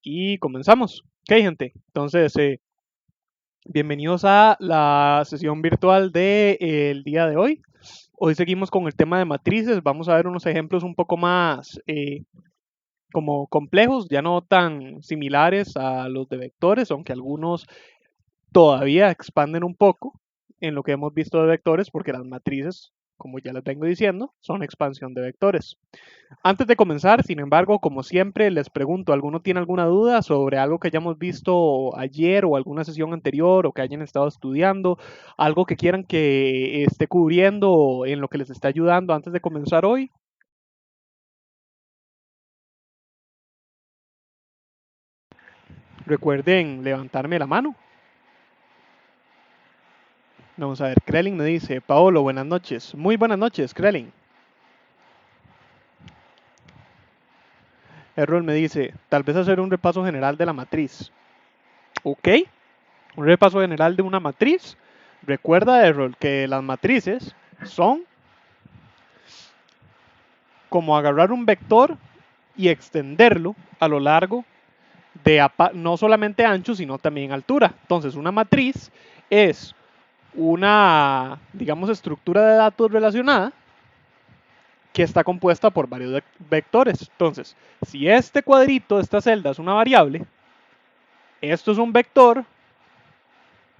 Y comenzamos. Ok, gente. Entonces, bienvenidos a la sesión virtual del día de hoy. Hoy seguimos con el tema de matrices. Vamos a ver unos ejemplos un poco más como complejos, ya no tan similares a los de vectores, aunque algunos todavía expanden un poco en lo que hemos visto de vectores, porque las matrices, como ya les vengo diciendo, son expansión de vectores. Antes de comenzar, sin embargo, como siempre, les pregunto, ¿alguno tiene alguna duda sobre algo que hayamos visto ayer o alguna sesión anterior o que hayan estado estudiando? ¿Algo que quieran que esté cubriendo en lo que les está ayudando antes de comenzar hoy? Recuerden levantarme la mano. Vamos a ver, Krelin me dice, Paolo, buenas noches. Muy buenas noches, Krelin. Errol me dice, tal vez hacer un repaso general de la matriz. Ok, un repaso general de una matriz. Recuerda, Errol, que las matrices son como agarrar un vector y extenderlo a lo largo de no solamente ancho, sino también altura. Entonces, una matriz es una, digamos, estructura de datos relacionada que está compuesta por varios vectores. Entonces, si este cuadrito, esta celda es una variable, esto es un vector,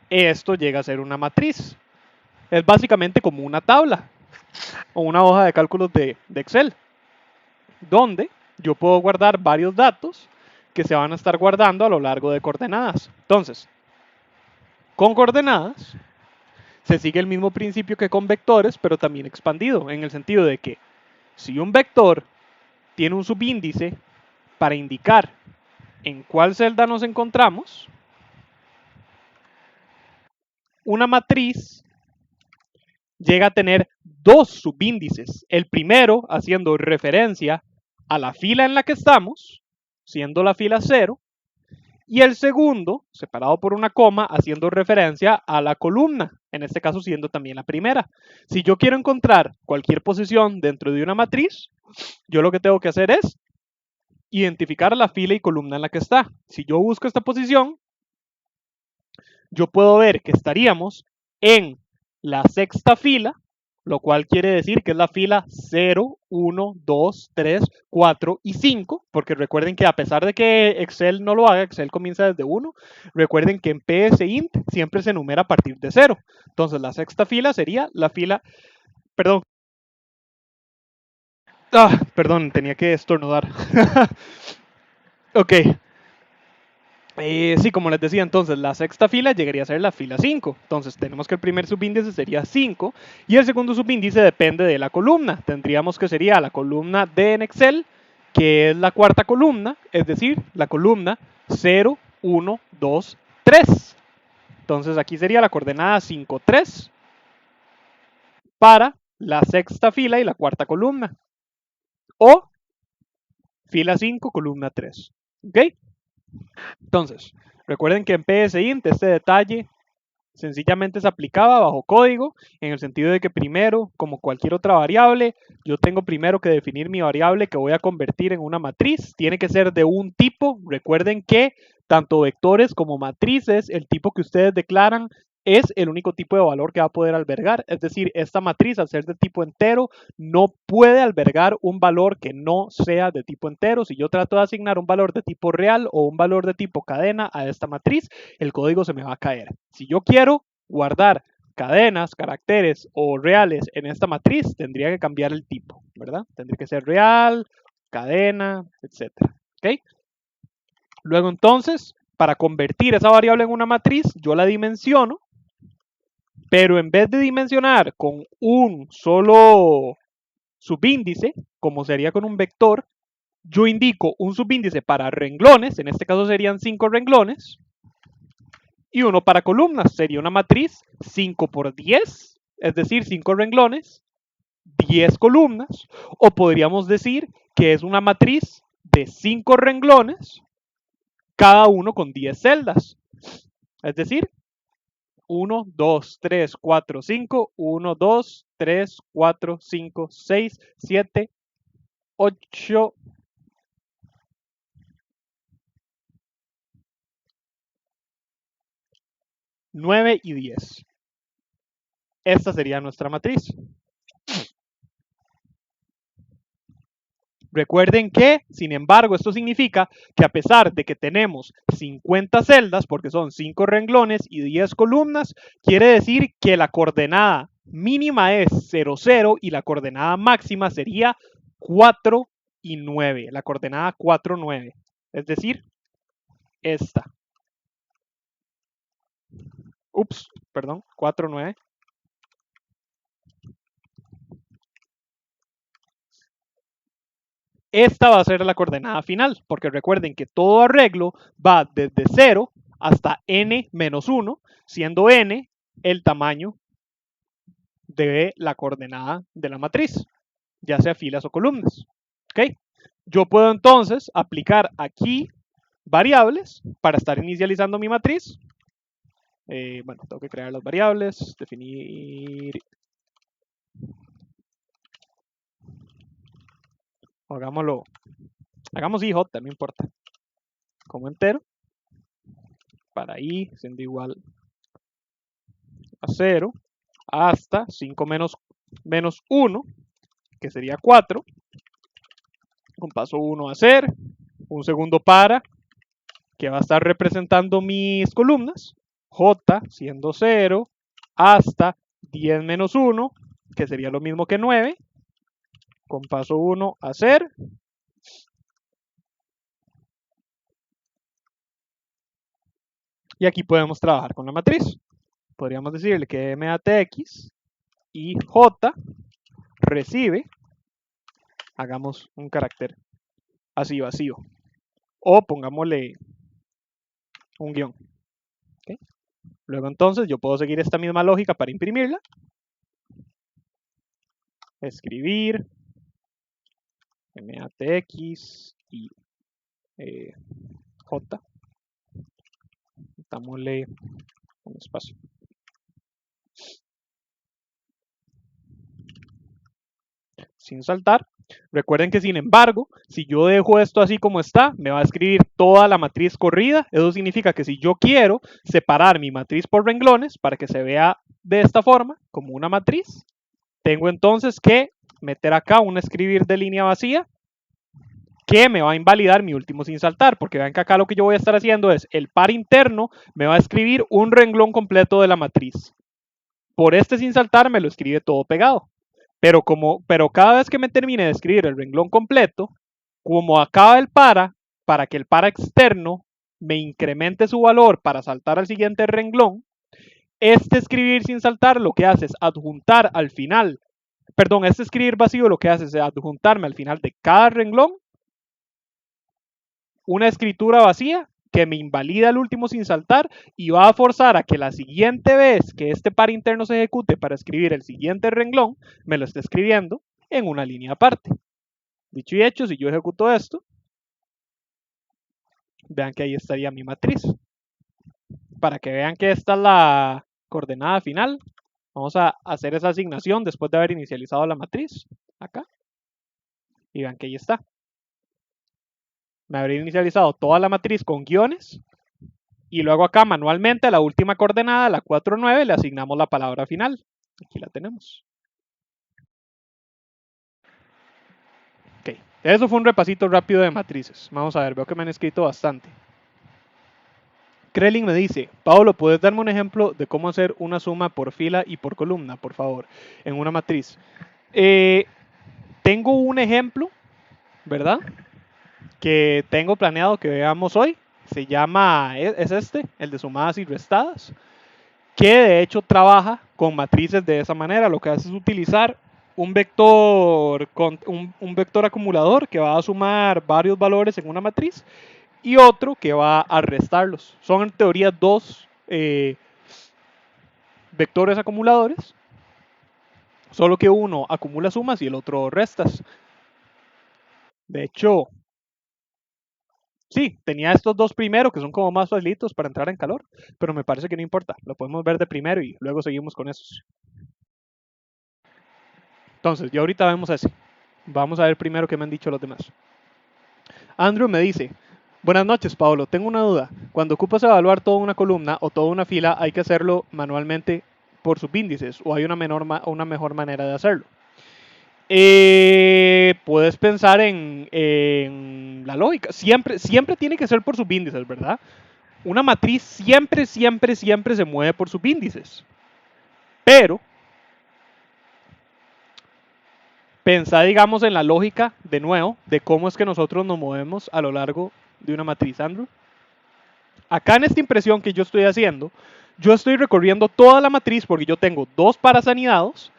esto llega a ser una matriz. Es básicamente como una tabla o una hoja de cálculos de Excel, donde yo puedo guardar varios datos que se van a estar guardando a lo largo de coordenadas. Entonces, con coordenadas se sigue el mismo principio que con vectores, pero también expandido, en el sentido de que si un vector tiene un subíndice para indicar en cuál celda nos encontramos, una matriz llega a tener dos subíndices. El primero haciendo referencia a la fila en la que estamos, siendo la fila 0, y el segundo, separado por una coma, haciendo referencia a la columna, en este caso siendo también la primera. Si yo quiero encontrar cualquier posición dentro de una matriz, yo lo que tengo que hacer es identificar la fila y columna en la que está. Si yo busco esta posición, yo puedo ver que estaríamos en la sexta fila, lo cual quiere decir que es la fila 0, 1, 2, 3, 4 y 5, porque recuerden que a pesar de que Excel no lo haga, Excel comienza desde 1, recuerden que en PSInt siempre se numera a partir de 0. Entonces la sexta fila sería la fila, perdón, perdón, tenía que estornudar. Ok, sí, como les decía, entonces la sexta fila llegaría a ser la fila 5. Entonces tenemos que el primer subíndice sería 5 y el segundo subíndice depende de la columna. Tendríamos que sería la columna D en Excel, que es la cuarta columna, es decir, la columna 0, 1, 2, 3. Entonces aquí sería la coordenada 5, 3 para la sexta fila y la cuarta columna. O fila 5, columna 3. ¿Ok? Entonces, recuerden que en PSInt este detalle sencillamente se aplicaba bajo código, en el sentido de que primero, como cualquier otra variable, yo tengo primero que definir mi variable que voy a convertir en una matriz. Tiene que ser de un tipo. Recuerden que tanto vectores como matrices, el tipo que ustedes declaran es el único tipo de valor que va a poder albergar. Es decir, esta matriz, al ser de tipo entero, no puede albergar un valor que no sea de tipo entero. Si yo trato de asignar un valor de tipo real o un valor de tipo cadena a esta matriz, el código se me va a caer. Si yo quiero guardar cadenas, caracteres o reales en esta matriz, tendría que cambiar el tipo, ¿verdad? Tendría que ser real, cadena, etcétera. ¿Ok? Luego entonces, para convertir esa variable en una matriz, yo la dimensiono, pero en vez de dimensionar con un solo subíndice, como sería con un vector, yo indico un subíndice para renglones, en este caso serían 5 renglones, y uno para columnas, sería una matriz 5 por 10, es decir, 5 renglones, 10 columnas, o podríamos decir que es una matriz de 5 renglones, cada uno con 10 celdas. Es decir, 1, 2, 3, 4, 5, 1, 2, 3, 4, 5, 6, 7, 8, 9 y 10. Esta sería nuestra matriz. Recuerden que, sin embargo, esto significa que a pesar de que tenemos 50 celdas, porque son 5 renglones y 10 columnas, quiere decir que la coordenada mínima es 0, 0 y la coordenada máxima sería 4 y 9. La coordenada 4, 9. Es decir, esta. Ups, perdón, 4, 9. Esta va a ser la coordenada final, porque recuerden que todo arreglo va desde 0 hasta n-1, siendo n el tamaño de la coordenada de la matriz, ya sea filas o columnas. ¿Okay? Yo puedo entonces aplicar aquí variables para estar inicializando mi matriz. Bueno, tengo que crear las variables, definir. Hagámoslo. Hagamos IJ, no importa. Como entero. Para I siendo igual a 0 hasta 5 menos 1, que sería 4. Con paso 1 a hacer. Un segundo para, que va a estar representando mis columnas. J siendo 0 hasta 10 menos 1, que sería lo mismo que 9. Con paso 1 a hacer. Y aquí podemos trabajar con la matriz. Podríamos decirle que M A T X y J recibe, hagamos un carácter así vacío, o pongámosle un guión. ¿Okay? Luego entonces yo puedo seguir esta misma lógica para imprimirla. Escribir MATX y J. Dámosle un espacio. Sin saltar. Recuerden que sin embargo, si yo dejo esto así como está, me va a escribir toda la matriz corrida. Eso significa que si yo quiero separar mi matriz por renglones para que se vea de esta forma, como una matriz, tengo entonces que meter acá un escribir de línea vacía que me va a invalidar mi último sin saltar, porque vean que acá lo que yo voy a estar haciendo es el par interno me va a escribir un renglón completo de la matriz. Por este sin saltar me lo escribe todo pegado. Pero cada vez que me termine de escribir el renglón completo, como acaba el para que el para externo me incremente su valor para saltar al siguiente renglón, este escribir sin saltar lo que hace es adjuntar al final, perdón, este escribir vacío lo que hace es adjuntarme al final de cada renglón una escritura vacía que me invalida el último sin saltar y va a forzar a que la siguiente vez que este par interno se ejecute para escribir el siguiente renglón, me lo esté escribiendo en una línea aparte. Dicho y hecho, si yo ejecuto esto, vean que ahí estaría mi matriz. Para que vean que esta es la coordenada final, vamos a hacer esa asignación después de haber inicializado la matriz, acá. Y vean que ahí está. Me habría inicializado toda la matriz con guiones. Y luego acá manualmente a la última coordenada, la 4, 9, le asignamos la palabra final. Aquí la tenemos. Ok, eso fue un repasito rápido de matrices. Vamos a ver, veo que me han escrito bastante. Krelin me dice, Pablo, ¿puedes darme un ejemplo de cómo hacer una suma por fila y por columna, por favor, en una matriz? Tengo un ejemplo, ¿verdad? Que tengo planeado que veamos hoy. Se llama, es este, el de sumadas y restadas, que de hecho trabaja con matrices de esa manera. Lo que hace es utilizar un vector, un vector acumulador que va a sumar varios valores en una matriz y otro que va a restarlos. Son en teoría dos vectores acumuladores, solo que uno acumula sumas y el otro restas. De hecho, sí, tenía estos dos primero que son como más facilitos para entrar en calor, pero me parece que no importa. Lo podemos ver de primero y luego seguimos con esos. Entonces, ya ahorita vemos ese. Vamos a ver primero qué me han dicho los demás. Andrew me dice, Buenas noches, Pablo. Tengo una duda. Cuando ocupas evaluar toda una columna o toda una fila, ¿hay que hacerlo manualmente por subíndices o hay una mejor manera de hacerlo? Puedes pensar en la lógica. Siempre tiene que ser por subíndices, ¿verdad? Una matriz siempre se mueve por subíndices. Pero, pensá, digamos, en la lógica, de nuevo, de cómo es que nosotros nos movemos a lo largo de una matriz, Andrew. Acá en esta impresión que yo estoy haciendo, yo estoy recorriendo toda la matriz porque yo tengo dos paras anidados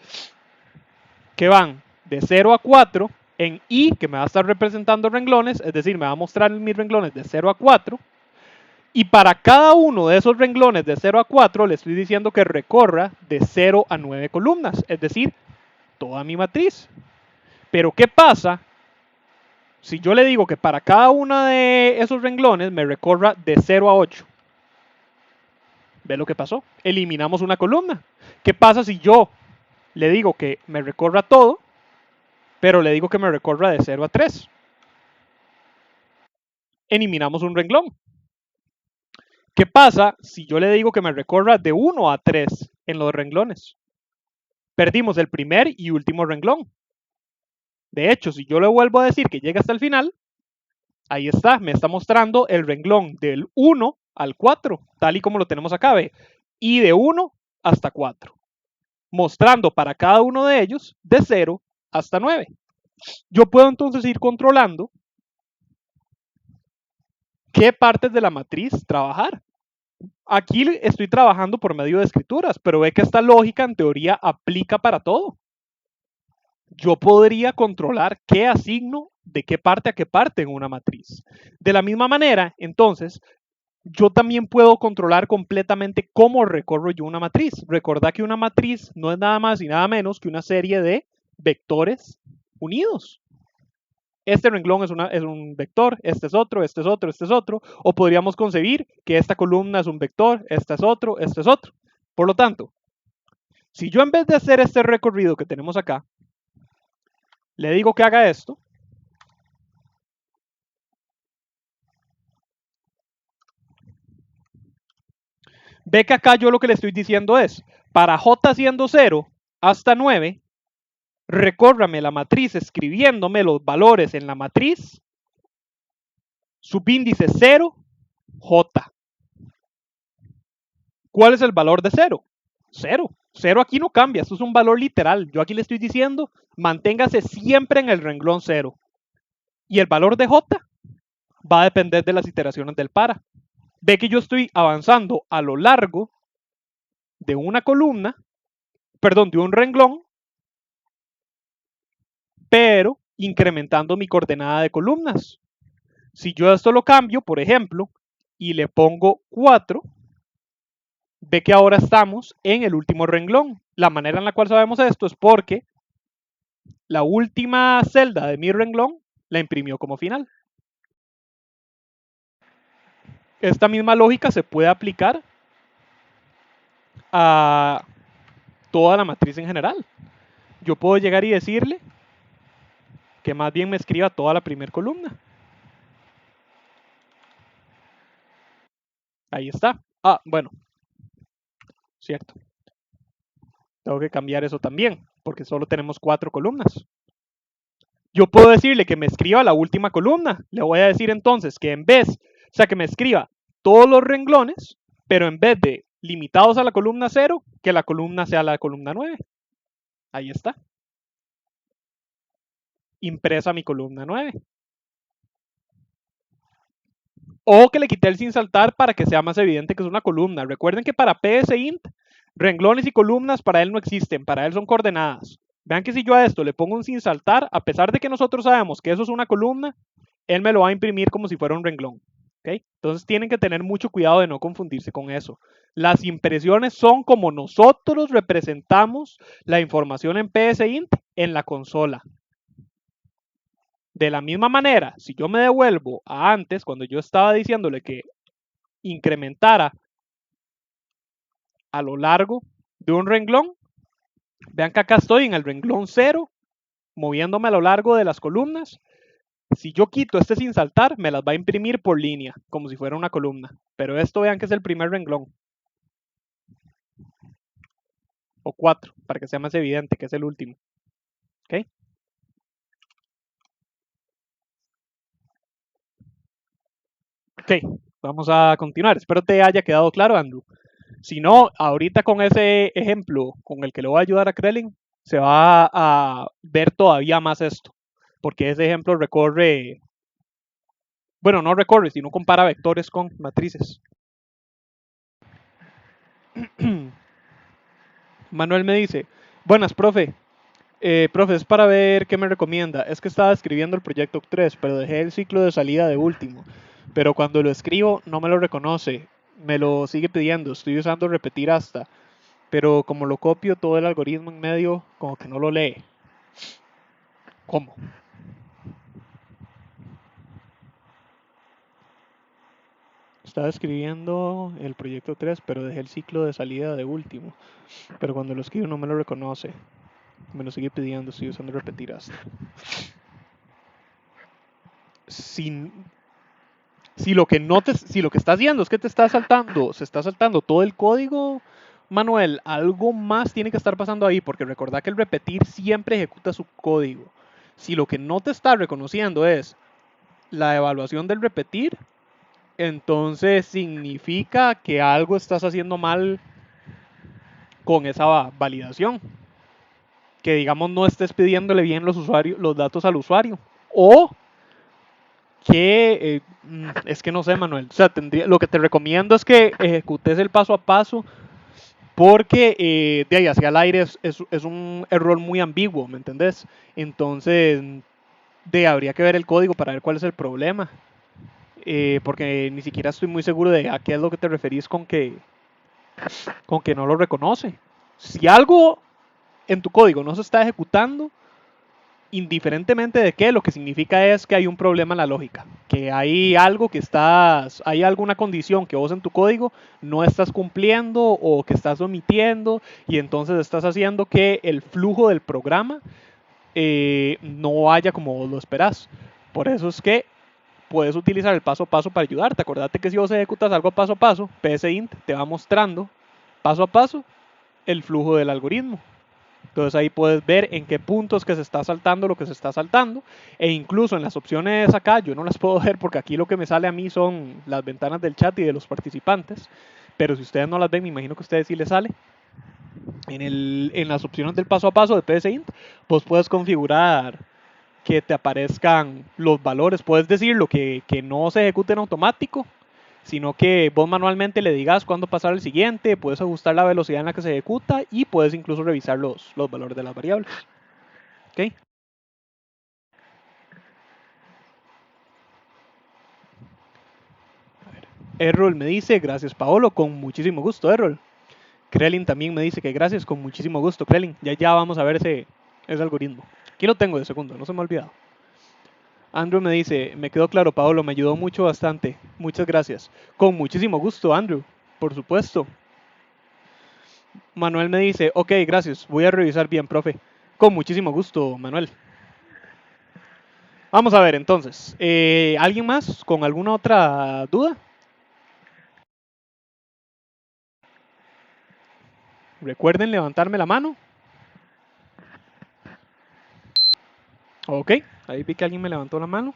que van de 0 a 4 en I, que me va a estar representando renglones, es decir, me va a mostrar mis renglones de 0 a 4. Y para cada uno de esos renglones de 0 a 4 le estoy diciendo que recorra de 0 a 9 columnas, es decir, toda mi matriz. Pero ¿qué pasa si yo le digo que para cada uno de esos renglones me recorra de 0 a 8? ¿Ve lo que pasó? Eliminamos una columna. ¿Qué pasa si yo le digo que me recorra todo, pero le digo que me recorra de 0 a 3? Eliminamos un renglón. ¿Qué pasa si yo le digo que me recorra de 1 a 3 en los renglones? Perdimos el primer y último renglón. De hecho, si yo le vuelvo a decir que llega hasta el final, ahí está, me está mostrando el renglón del 1 al 4, tal y como lo tenemos acá, ¿ve? Y de 1 hasta 4, mostrando para cada uno de ellos de 0 hasta 9. Yo puedo entonces ir controlando qué partes de la matriz trabajar. Aquí estoy trabajando por medio de escrituras, pero ve que esta lógica en teoría aplica para todo. Yo podría controlar qué asigno de qué parte a qué parte en una matriz. De la misma manera, entonces, yo también puedo controlar completamente cómo recorro yo una matriz. Recordad que una matriz no es nada más y nada menos que una serie de vectores unidos. Este renglón es un vector, este es otro, este es otro, este es otro. O podríamos concebir que esta columna es un vector, este es otro, este es otro. Por lo tanto, si yo en vez de hacer este recorrido que tenemos acá, le digo que haga esto, ve que acá yo lo que le estoy diciendo es, para j siendo 0 hasta 9, recórrame la matriz escribiéndome los valores en la matriz, subíndice 0, j. ¿Cuál es el valor de 0? 0. 0 aquí no cambia, esto es un valor literal. Yo aquí le estoy diciendo, manténgase siempre en el renglón 0. Y el valor de j va a depender de las iteraciones del para. Ve que yo estoy avanzando a lo largo de una columna, perdón, de un renglón, pero incrementando mi coordenada de columnas. Si yo esto lo cambio, por ejemplo, y le pongo 4, ve que ahora estamos en el último renglón. La manera en la cual sabemos esto es porque la última celda de mi renglón la imprimió como final. Esta misma lógica se puede aplicar a toda la matriz en general. Yo puedo llegar y decirle que más bien me escriba toda la primera columna. Ahí está. Ah, bueno, cierto. Tengo que cambiar eso también, porque solo tenemos 4 columnas. Yo puedo decirle que me escriba la última columna. Le voy a decir entonces que en vez, o sea, que me escriba todos los renglones, pero en vez de limitados a la columna 0, que la columna sea la columna 9. Ahí está. Impresa mi columna 9. O que le quité el sin saltar para que sea más evidente que es una columna. Recuerden que para PSInt, renglones y columnas para él no existen, para él son coordenadas. Vean que si yo a esto le pongo un sin saltar, a pesar de que nosotros sabemos que eso es una columna, él me lo va a imprimir como si fuera un renglón. ¿Okay? Entonces tienen que tener mucho cuidado de no confundirse con eso. Las impresiones son como nosotros representamos la información en PSInt en la consola. De la misma manera, si yo me devuelvo a antes, cuando yo estaba diciéndole que incrementara a lo largo de un renglón, vean que acá estoy en el renglón 0, moviéndome a lo largo de las columnas, Si yo quito este sin saltar, me las va a imprimir por línea, como si fuera una columna. Pero esto vean que es el primer renglón. O 4, para que sea más evidente que es el último. ¿Ok? Ok, vamos a continuar. Espero te haya quedado claro, Andrew. Si no, ahorita con ese ejemplo con el que le voy a ayudar a Krelin, se va a ver todavía más esto. Porque ese ejemplo recorre, bueno, no recorre, sino compara vectores con matrices. Manuel me dice, buenas, profe. Profe, es para ver qué me recomienda. Es que estaba escribiendo el proyecto 3, pero dejé el ciclo de salida de último. Pero cuando lo escribo no me lo reconoce. Me lo sigue pidiendo. Estoy usando repetir hasta. Pero como lo copio todo el algoritmo en medio, como que no lo lee. ¿Cómo? Estaba escribiendo el proyecto 3, pero dejé el ciclo de salida de último. Pero cuando lo escribo no me lo reconoce. Me lo sigue pidiendo. Estoy usando repetir hasta. Sin, si lo que está haciendo es que se está saltando todo el código, Manuel, algo más tiene que estar pasando ahí, porque recordad que el repetir siempre ejecuta su código. Si lo que no te está reconociendo es la evaluación del repetir, entonces significa que algo estás haciendo mal con esa validación. Que digamos no estés pidiéndole bien los datos al usuario. O que es que no sé, Manuel. O sea, lo que te recomiendo es que ejecutes el paso a paso porque de ahí hacia el aire es un error muy ambiguo, ¿me entendés? Entonces, habría que ver el código para ver cuál es el problema. Porque ni siquiera estoy muy seguro de a qué es lo que te referís con que no lo reconoce. Si algo en tu código no se está ejecutando, indiferentemente de qué, lo que significa es que hay un problema en la lógica, que hay algo hay alguna condición que vos en tu código no estás cumpliendo o que estás omitiendo y entonces estás haciendo que el flujo del programa no vaya como vos lo esperás. Por eso es que puedes utilizar el paso a paso para ayudarte. Acordate que si vos ejecutas algo paso a paso, psint te va mostrando paso a paso el flujo del algoritmo. Entonces ahí puedes ver en qué puntos que se está saltando lo que se está saltando. E incluso en las opciones acá, yo no las puedo ver porque aquí lo que me sale a mí son las ventanas del chat y de los participantes. Pero si ustedes no las ven, me imagino que a ustedes sí les sale. En las opciones del paso a paso de PSINT, pues puedes configurar que te aparezcan los valores. Puedes decirlo que no se ejecute en automático, sino que vos manualmente le digas cuándo pasar al siguiente, puedes ajustar la velocidad en la que se ejecuta y puedes incluso revisar los valores de las variables. ¿Ok? Errol me dice, gracias Paolo, con muchísimo gusto, Errol. Krellin también me dice que gracias, con muchísimo gusto, Krellin. Ya vamos a ver ese algoritmo. Aquí lo tengo de segundo, no se me ha olvidado. Andrew me dice, me quedó claro, Paolo, me ayudó mucho bastante. Muchas gracias. Con muchísimo gusto, Andrew, por supuesto. Manuel me dice, ok, gracias, voy a revisar bien, profe. Con muchísimo gusto, Manuel. Vamos a ver entonces. ¿Alguien más con alguna otra duda? Recuerden levantarme la mano. Ok, ahí vi que alguien me levantó la mano.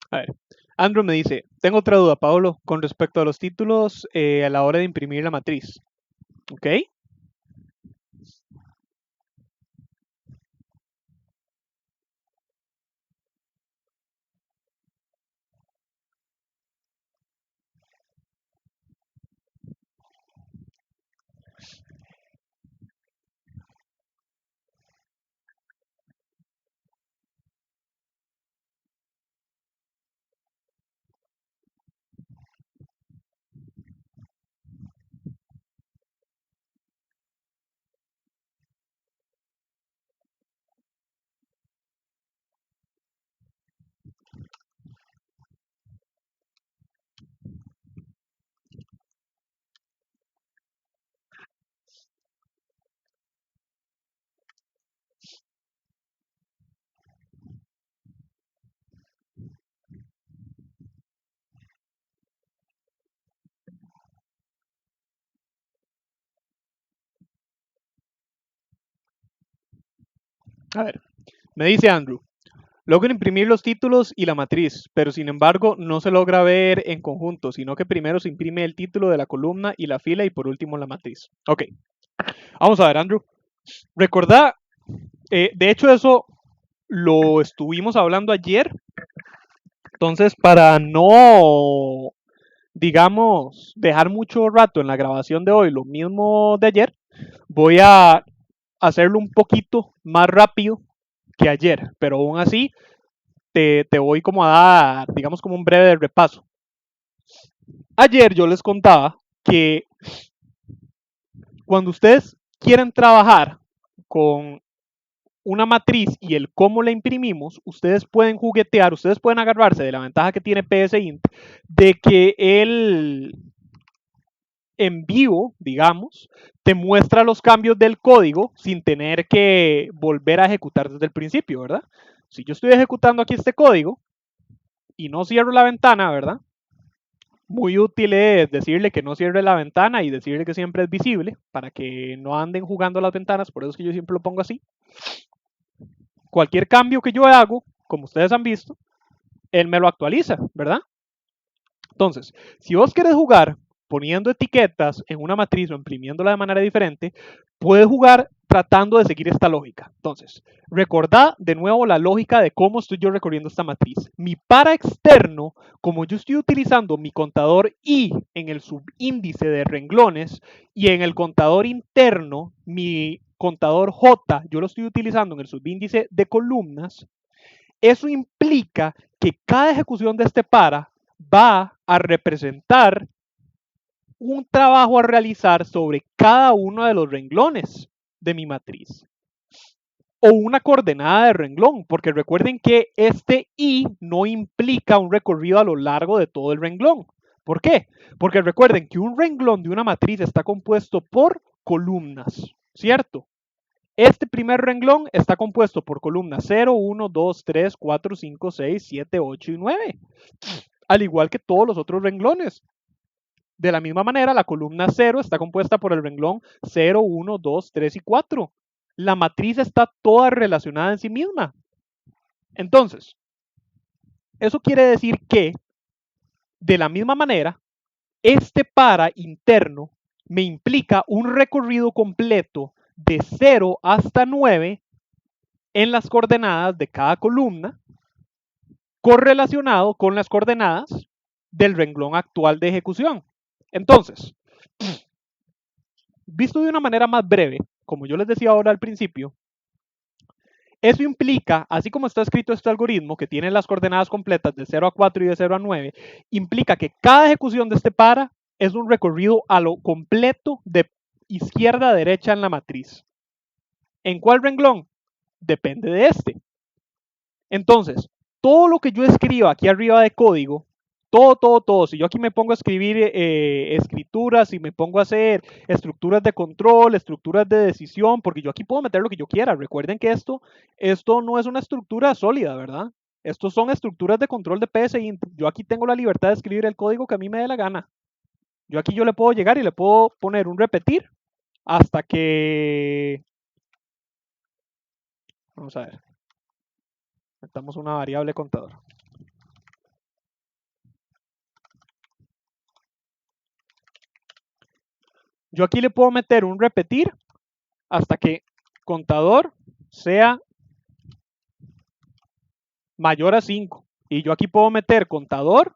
A ver, Andrew me dice, tengo otra duda, Pablo, con respecto a los títulos a la hora de imprimir la matriz. ¿Ok? A ver, me dice Andrew. Logro imprimir los títulos y la matriz, pero sin embargo no se logra ver en conjunto, sino que primero se imprime el título de la columna y la fila y por último la matriz. Ok, vamos a ver, Andrew. Recordá, de hecho eso lo estuvimos hablando ayer, entonces para no, digamos, dejar mucho rato en la grabación de hoy, lo mismo de ayer, voy a hacerlo un poquito más rápido que ayer, pero aún así te voy como a dar, digamos, como un breve repaso. Ayer yo les contaba que cuando ustedes quieren trabajar con una matriz y el cómo la imprimimos, ustedes pueden juguetear, ustedes pueden agarrarse de la ventaja que tiene PSInt de que el en vivo, digamos, te muestra los cambios del código sin tener que volver a ejecutar desde el principio, ¿verdad? Si yo estoy ejecutando aquí este código y no cierro la ventana, ¿verdad? Muy útil es decirle que no cierre la ventana y decirle que siempre es visible para que no anden jugando las ventanas, por eso es que yo siempre lo pongo así. Cualquier cambio que yo hago, como ustedes han visto, él me lo actualiza, ¿verdad? Entonces, si vos querés jugar poniendo etiquetas en una matriz o imprimiéndola de manera diferente, puedes jugar tratando de seguir esta lógica. Entonces, recordá de nuevo la lógica de cómo estoy yo recorriendo esta matriz. Mi para externo, como yo estoy utilizando mi contador I en el subíndice de renglones y en el contador interno, mi contador J, yo lo estoy utilizando en el subíndice de columnas, eso implica que cada ejecución de este para va a representar un trabajo a realizar sobre cada uno de los renglones de mi matriz o una coordenada de renglón, porque recuerden que este I no implica un recorrido a lo largo de todo el renglón. ¿Por qué? Porque recuerden que un renglón de una matriz está compuesto por columnas, ¿cierto? Este primer renglón está compuesto por columnas 0, 1, 2, 3, 4, 5, 6, 7, 8 y 9, al igual que todos los otros renglones. De la misma manera, la columna 0 está compuesta por el renglón 0, 1, 2, 3 y 4. La matriz está toda relacionada en sí misma. Entonces, eso quiere decir que, de la misma manera, este para interno me implica un recorrido completo de 0 hasta 9 en las coordenadas de cada columna, correlacionado con las coordenadas del renglón actual de ejecución. Entonces, visto de una manera más breve, como yo les decía ahora al principio, eso implica, así como está escrito este algoritmo, que tiene las coordenadas completas de 0 a 4 y de 0 a 9, implica que cada ejecución de este para es un recorrido a lo completo de izquierda a derecha en la matriz. ¿En cuál renglón? Depende de este. Entonces, todo lo que yo escriba aquí arriba de código, todo, si yo aquí me pongo a escribir escrituras y me pongo a hacer estructuras de control, estructuras de decisión, porque yo aquí puedo meter lo que yo quiera. Recuerden que esto no es una estructura sólida, ¿verdad? Estos son estructuras de control de PSI. Yo aquí tengo la libertad de escribir el código que a mí me dé la gana. Yo aquí yo le puedo llegar y le puedo poner un repetir hasta que... Vamos a ver. Metamos una variable contador. Yo aquí le puedo meter un repetir hasta que contador sea mayor a 5. Y yo aquí puedo meter contador,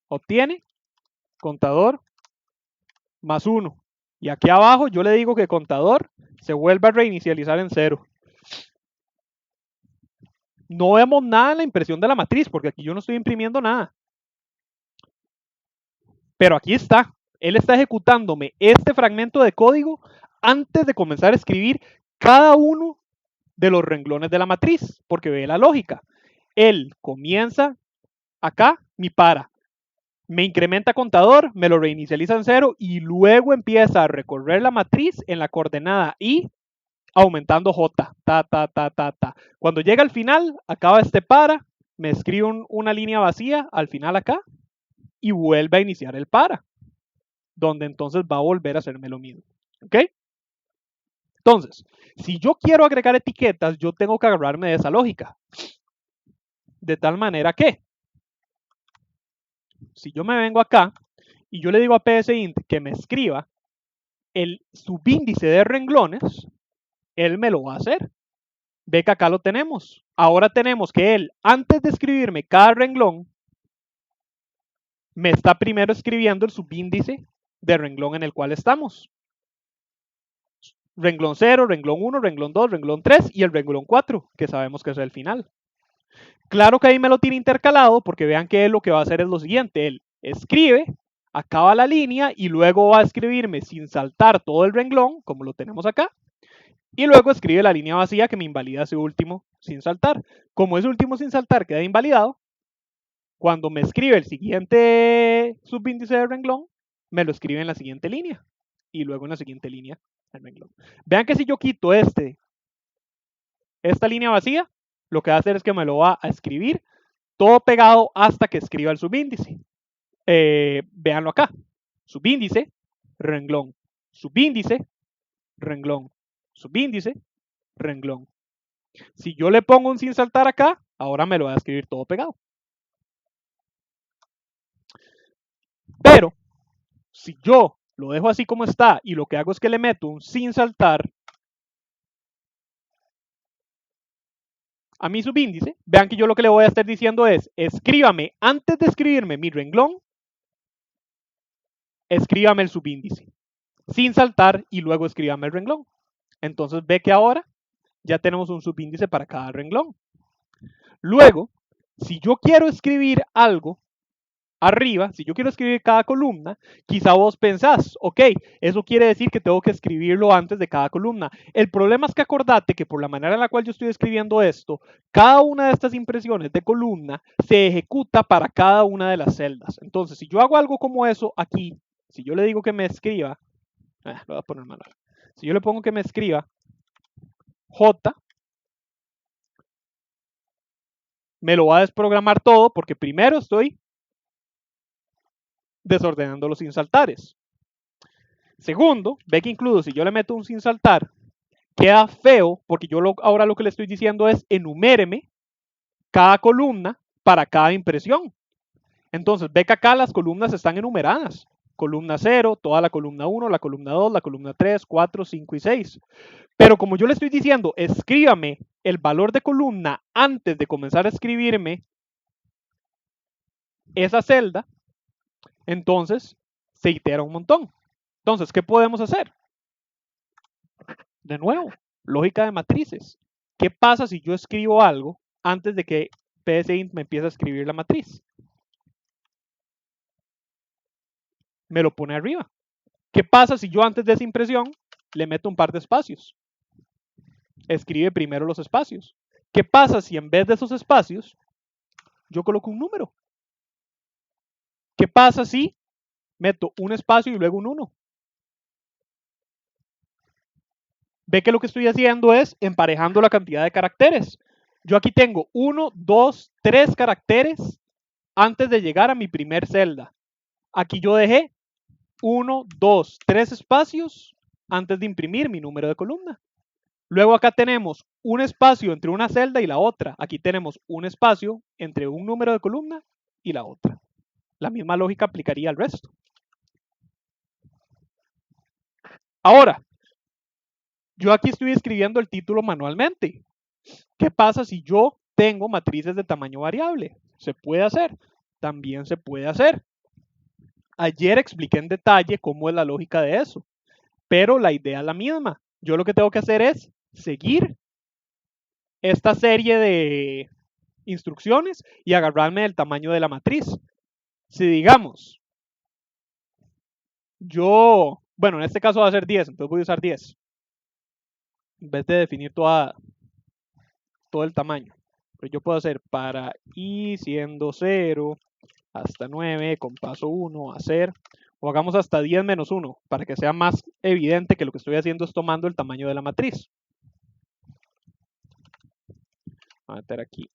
obtiene, contador más 1. Y aquí abajo yo le digo que contador se vuelva a reinicializar en 0. No vemos nada en la impresión de la matriz, porque aquí yo no estoy imprimiendo nada. Pero aquí está. Él está ejecutándome este fragmento de código antes de comenzar a escribir cada uno de los renglones de la matriz, porque ve la lógica. Él comienza acá, mi para, me incrementa contador, me lo reinicializa en 0 y luego empieza a recorrer la matriz en la coordenada I aumentando J. Cuando llega al final, acaba este para, me escribe una línea vacía al final acá y vuelve a iniciar el para, donde entonces va a volver a hacerme lo mismo. ¿Ok? Entonces, si yo quiero agregar etiquetas, yo tengo que agarrarme de esa lógica. De tal manera que, si yo me vengo acá y yo le digo a psint que me escriba el subíndice de renglones, él me lo va a hacer. Ve que acá lo tenemos. Ahora tenemos que él, antes de escribirme cada renglón, me está primero escribiendo el subíndice de renglón en el cual estamos. Renglón 0, renglón 1, renglón 2, renglón 3 y el renglón 4, que sabemos que es el final. Claro que ahí me lo tiene intercalado porque vean que él lo que va a hacer es lo siguiente. Él escribe, acaba la línea y luego va a escribirme sin saltar todo el renglón, como lo tenemos acá. Y luego escribe la línea vacía que me invalida ese último sin saltar. Como ese último sin saltar queda invalidado, cuando me escribe el siguiente subíndice de renglón, me lo escribe en la siguiente línea. Y luego en la siguiente línea el renglón. Vean que si yo quito esta línea vacía, lo que va a hacer es que me lo va a escribir todo pegado hasta que escriba el subíndice. Véanlo acá. Subíndice, renglón. Subíndice, renglón. Subíndice, renglón. Si yo le pongo un sin saltar acá, ahora me lo va a escribir todo pegado. Pero, si yo lo dejo así como está y lo que hago es que le meto un sin saltar a mi subíndice, vean que yo lo que le voy a estar diciendo es, escríbame, antes de escribirme mi renglón, escríbame el subíndice, sin saltar y luego escríbame el renglón. Entonces ve que ahora ya tenemos un subíndice para cada renglón. Luego, si yo quiero escribir algo arriba, si yo quiero escribir cada columna, quizá vos pensás, ok, eso quiere decir que tengo que escribirlo antes de cada columna. El problema es que acordate que por la manera en la cual yo estoy escribiendo esto, cada una de estas impresiones de columna se ejecuta para cada una de las celdas. Entonces, si yo hago algo como eso aquí, si yo le digo que me escriba, lo voy a poner manual. Si yo le pongo que me escriba J, me lo va a desprogramar todo porque primero estoy desordenando los sin saltares. Segundo, ve que incluso si yo le meto un sin saltar, queda feo porque yo ahora lo que le estoy diciendo es enuméreme cada columna para cada impresión. Entonces, ve que acá las columnas están enumeradas. Columna 0, toda la columna 1, la columna 2, la columna 3, 4, 5 y 6. Pero como yo le estoy diciendo, escríbame el valor de columna antes de comenzar a escribirme esa celda, entonces se itera un montón. Entonces, ¿qué podemos hacer? De nuevo, lógica de matrices. ¿Qué pasa si yo escribo algo antes de que psint me empiece a escribir la matriz? Me lo pone arriba. ¿Qué pasa si yo antes de esa impresión le meto un par de espacios? Escribe primero los espacios. ¿Qué pasa si en vez de esos espacios yo coloco un número? ¿Qué pasa si meto un espacio y luego un 1? Ve que lo que estoy haciendo es emparejando la cantidad de caracteres. Yo aquí tengo 1, 2, 3 caracteres antes de llegar a mi primer celda. Aquí yo dejé 1, 2, 3 espacios antes de imprimir mi número de columna. Luego acá tenemos un espacio entre una celda y la otra. Aquí tenemos un espacio entre un número de columna y la otra. La misma lógica aplicaría al resto. Ahora, yo aquí estoy escribiendo el título manualmente. ¿Qué pasa si yo tengo matrices de tamaño variable? ¿Se puede hacer? También se puede hacer. Ayer expliqué en detalle cómo es la lógica de eso, pero la idea es la misma. Yo lo que tengo que hacer es seguir esta serie de instrucciones y agarrarme del tamaño de la matriz. Si digamos, bueno, en este caso va a ser 10, entonces voy a usar 10. En vez de definir todo el tamaño. Pero yo puedo hacer para i siendo 0 hasta 9 con paso 1 hacer, o hagamos hasta 10 menos 1 para que sea más evidente que lo que estoy haciendo es tomando el tamaño de la matriz. Voy a meter aquí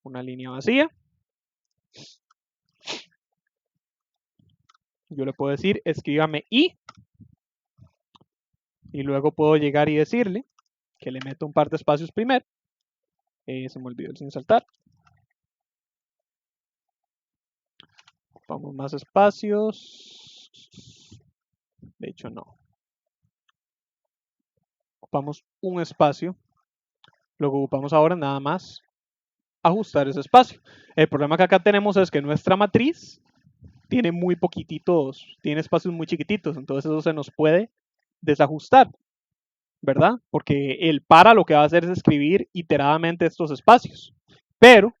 una línea vacía. Yo le puedo decir, escríbame i Y luego puedo llegar y decirle que le meto un par de espacios primero. Se me olvidó el sin saltar. Ocupamos más espacios. De hecho, no. Ocupamos un espacio. Lo que ocupamos ahora nada más ajustar ese espacio. El problema que acá tenemos es que nuestra matriz tiene muy poquititos, tiene espacios muy chiquititos, entonces eso se nos puede desajustar, ¿verdad? Porque el para lo que va a hacer es escribir iteradamente estos espacios. Pero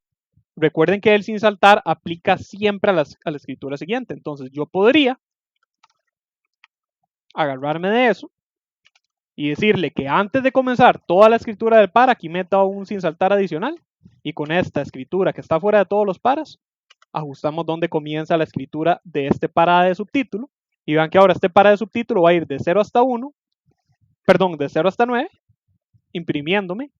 recuerden que el sin saltar aplica siempre a la escritura siguiente. Entonces yo podría agarrarme de eso y decirle que antes de comenzar toda la escritura del para, aquí meta un sin saltar adicional. Y con esta escritura que está fuera de todos los paras, ajustamos donde comienza la escritura de este para de subtítulo. Y vean que ahora este para de subtítulo va a ir de 0 hasta 1, perdón, de 0 hasta 9, imprimiéndome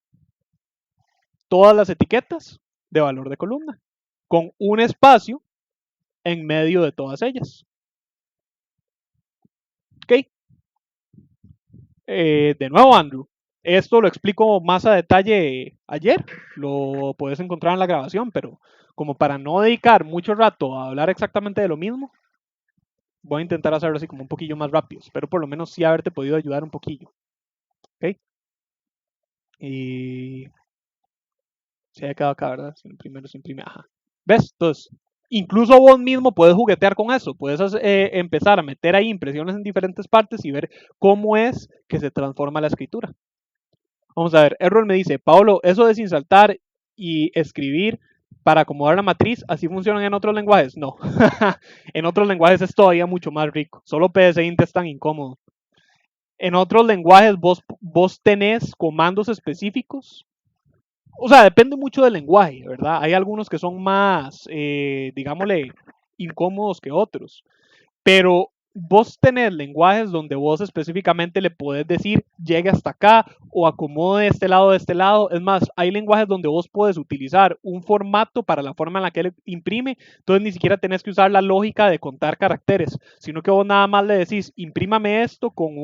todas las etiquetas de valor de columna, con un espacio en medio de todas ellas. ¿Ok? De nuevo, Andrew, esto lo explico más a detalle ayer, lo puedes encontrar en la grabación, pero como para no dedicar mucho rato a hablar exactamente de lo mismo, voy a intentar hacerlo así como un poquillo más rápido. Espero por lo menos sí haberte podido ayudar un poquillo. ¿Ok? Y se ha quedado acá, ¿verdad? Primero se imprime. Ajá. ¿Ves? Entonces, incluso vos mismo puedes juguetear con eso. Puedes empezar a meter ahí impresiones en diferentes partes y ver cómo es que se transforma la escritura. Vamos a ver, Errol me dice, Pablo, eso de sin saltar y escribir para acomodar la matriz, ¿así funcionan en otros lenguajes? No. En otros lenguajes es todavía mucho más rico. Solo PSInt es tan incómodo. En otros lenguajes vos tenés comandos específicos. O sea, depende mucho del lenguaje, ¿verdad? Hay algunos que son más, digámosle, incómodos que otros. Pero vos tenés lenguajes donde vos específicamente le podés decir llegue hasta acá o acomode de este lado, de este lado. Es más, hay lenguajes donde vos puedes utilizar un formato para la forma en la que él imprime, entonces ni siquiera tenés que usar la lógica de contar caracteres, sino que vos nada más le decís imprímame esto con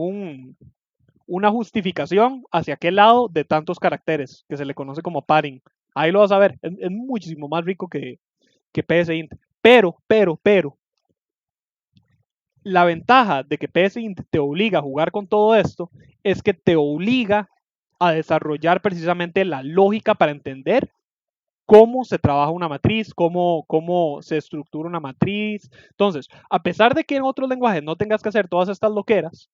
una justificación hacia qué lado de tantos caracteres, que se le conoce como padding. Ahí lo vas a ver, es muchísimo más rico que PSInt. Pero, la ventaja de que PSInt te obliga a jugar con todo esto es que te obliga a desarrollar precisamente la lógica para entender cómo se trabaja una matriz, cómo se estructura una matriz. Entonces, a pesar de que en otros lenguajes no tengas que hacer todas estas loqueras,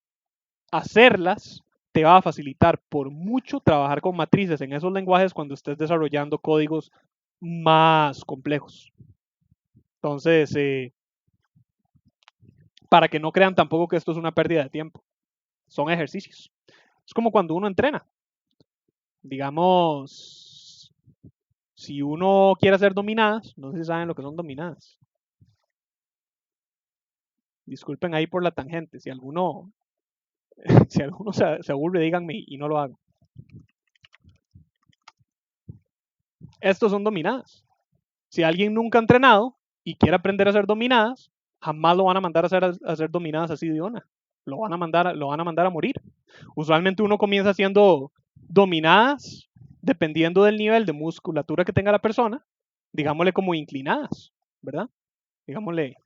hacerlas te va a facilitar por mucho trabajar con matrices en esos lenguajes cuando estés desarrollando códigos más complejos. Entonces, para que no crean tampoco que esto es una pérdida de tiempo. Son ejercicios. Es como cuando uno entrena. Digamos, si uno quiere hacer dominadas, no sé si saben lo que son dominadas. Disculpen ahí por la tangente. Si alguno, si alguno se aburre, díganme y no lo hago. Estos son dominadas. Si alguien nunca ha entrenado y quiere aprender a hacer dominadas, jamás lo van a mandar a hacer dominadas así de una. Lo van a mandar a morir. Usualmente uno comienza haciendo dominadas dependiendo del nivel de musculatura que tenga la persona, digámosle como inclinadas, ¿verdad? Digámosle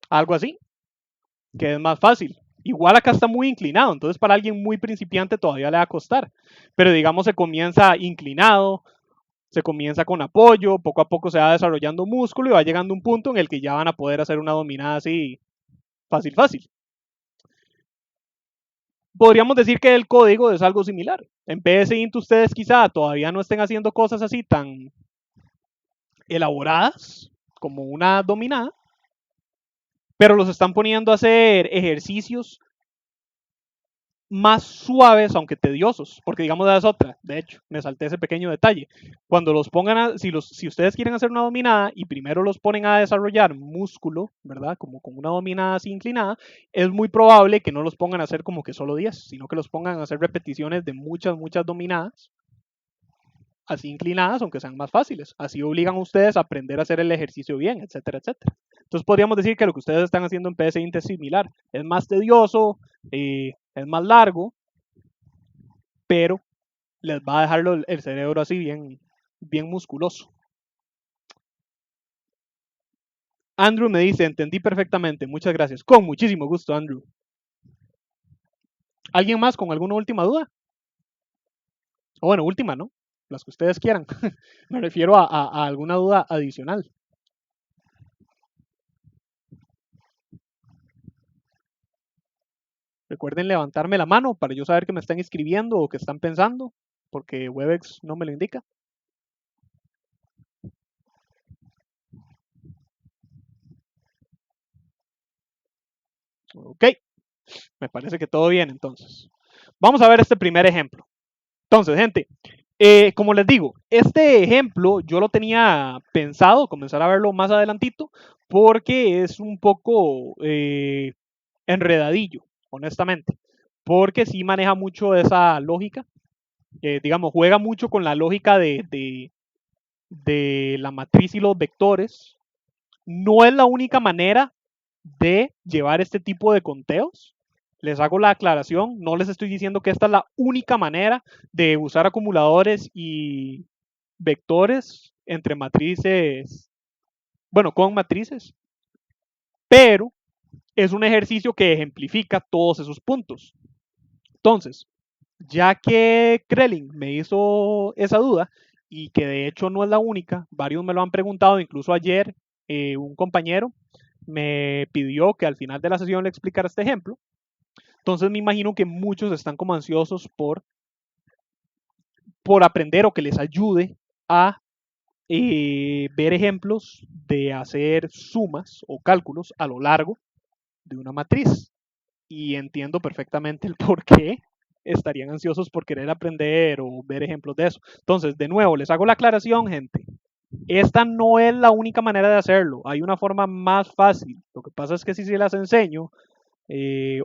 algo así, que es más fácil. Igual acá está muy inclinado, entonces para alguien muy principiante todavía le va a costar. Pero digamos se comienza inclinado, se comienza con apoyo, poco a poco se va desarrollando músculo y va llegando un punto en el que ya van a poder hacer una dominada así fácil, fácil. Podríamos decir que el código es algo similar. En PSInt ustedes quizá todavía no estén haciendo cosas así tan elaboradas como una dominada, pero los están poniendo a hacer ejercicios más suaves, aunque tediosos, porque digamos es otra, de hecho, me salté ese pequeño detalle. Cuando los pongan, si ustedes quieren hacer una dominada y primero los ponen a desarrollar músculo, ¿verdad? Como con una dominada así inclinada, es muy probable que no los pongan a hacer como que solo 10, sino que los pongan a hacer repeticiones de muchas dominadas así inclinadas, aunque sean más fáciles. Así obligan a ustedes a aprender a hacer el ejercicio bien, etcétera, etcétera. Entonces podríamos decir que lo que ustedes están haciendo en PSINT es similar. Es más tedioso, es más largo, pero les va a dejar el cerebro así bien, bien musculoso. Andrew me dice, entendí perfectamente, muchas gracias. Con muchísimo gusto, Andrew. ¿Alguien más con alguna última duda? O bueno, última, ¿no? Las que ustedes quieran. Me refiero a alguna duda adicional. Recuerden levantarme la mano para yo saber que me están escribiendo o que están pensando, porque Webex no me lo indica. Ok, me parece que todo bien entonces. Vamos a ver este primer ejemplo. Entonces, gente, como les digo, este ejemplo yo lo tenía pensado comenzar a verlo más adelantito porque es un poco enredadillo, honestamente, porque sí maneja mucho esa lógica, digamos, juega mucho con la lógica de la matriz y los vectores. No es la única manera de llevar este tipo de conteos. Les hago la aclaración, no les estoy diciendo que esta es la única manera de usar acumuladores y vectores entre matrices, bueno, con matrices, pero es un ejercicio que ejemplifica todos esos puntos. Entonces, ya que Krelling me hizo esa duda y que de hecho no es la única, varios me lo han preguntado, incluso ayer un compañero me pidió que al final de la sesión le explicara este ejemplo. Entonces me imagino que muchos están como ansiosos por aprender o que les ayude a ver ejemplos de hacer sumas o cálculos a lo largo de una matriz. Y entiendo perfectamente el por qué estarían ansiosos por querer aprender o ver ejemplos de eso. Entonces, de nuevo, les hago la aclaración, gente. Esta no es la única manera de hacerlo. Hay una forma más fácil. Lo que pasa es que si se las enseño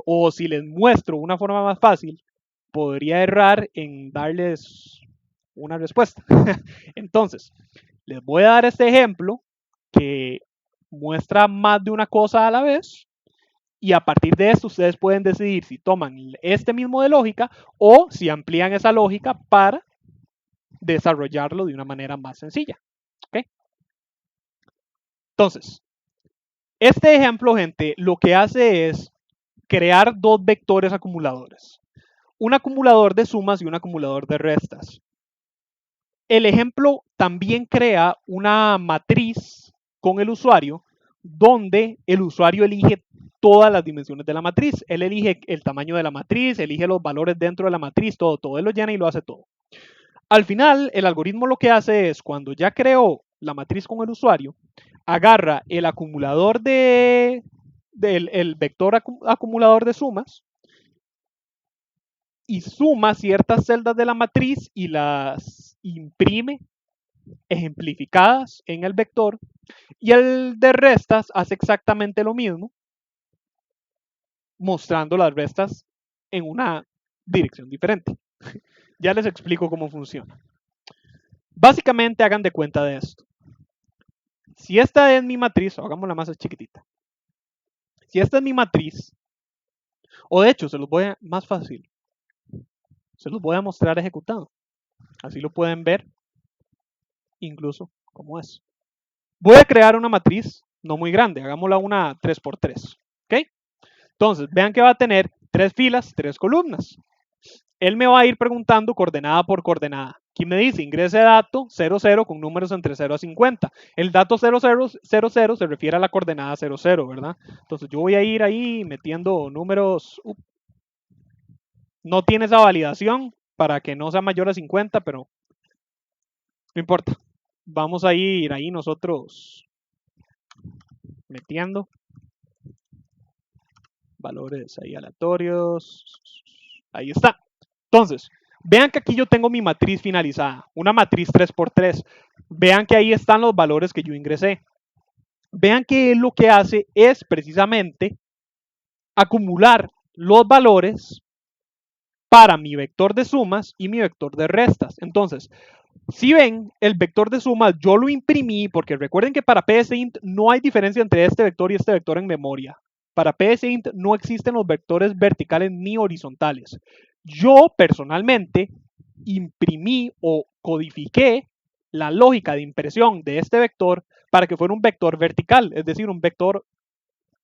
o si les muestro una forma más fácil, podría errar en darles una respuesta. Entonces, les voy a dar este ejemplo que muestra más de una cosa a la vez y a partir de esto ustedes pueden decidir si toman este mismo de lógica o si amplían esa lógica para desarrollarlo de una manera más sencilla. ¿Okay? Entonces, este ejemplo, gente, lo que hace es crear dos vectores acumuladores. Un acumulador de sumas y un acumulador de restas. El ejemplo también crea una matriz con el usuario donde el usuario elige todas las dimensiones de la matriz. Él elige el tamaño de la matriz, elige los valores dentro de la matriz, todo. Él lo llena y lo hace todo. Al final, el algoritmo lo que hace es, cuando ya creó la matriz con el usuario, agarra el acumulador el vector acumulador de sumas y suma ciertas celdas de la matriz y las imprime ejemplificadas en el vector, y el de restas hace exactamente lo mismo, mostrando las restas en una dirección diferente. Ya les explico cómo funciona. Básicamente hagan de cuenta de esto. Si esta es mi matriz, hagámosla más chiquitita. Si esta es mi matriz, o de hecho, se los voy a, más fácil, se los voy a mostrar ejecutado. Así lo pueden ver, incluso como es. Voy a crear una matriz no muy grande, hagámosla una 3x3. ¿Ok? Entonces, vean que va a tener 3 filas, 3 columnas. Él me va a ir preguntando coordenada por coordenada. Aquí me dice, ingrese dato 00 con números entre 0 a 50. El dato 00 se refiere a la coordenada 00, ¿verdad? Entonces yo voy a ir ahí metiendo números. No tiene esa validación para que no sea mayor a 50, pero no importa. Vamos a ir ahí nosotros metiendo valores ahí aleatorios. Ahí está. Entonces, vean que aquí yo tengo mi matriz finalizada, una matriz 3x3. Vean que ahí están los valores que yo ingresé. Vean que lo que hace es precisamente acumular los valores para mi vector de sumas y mi vector de restas. Entonces, Si ven, el vector de suma yo lo imprimí porque recuerden que para psint no hay diferencia entre este vector y este vector en memoria. Para psint no existen los vectores verticales ni horizontales. Yo personalmente imprimí o codifiqué la lógica de impresión de este vector para que fuera un vector vertical, es decir, un vector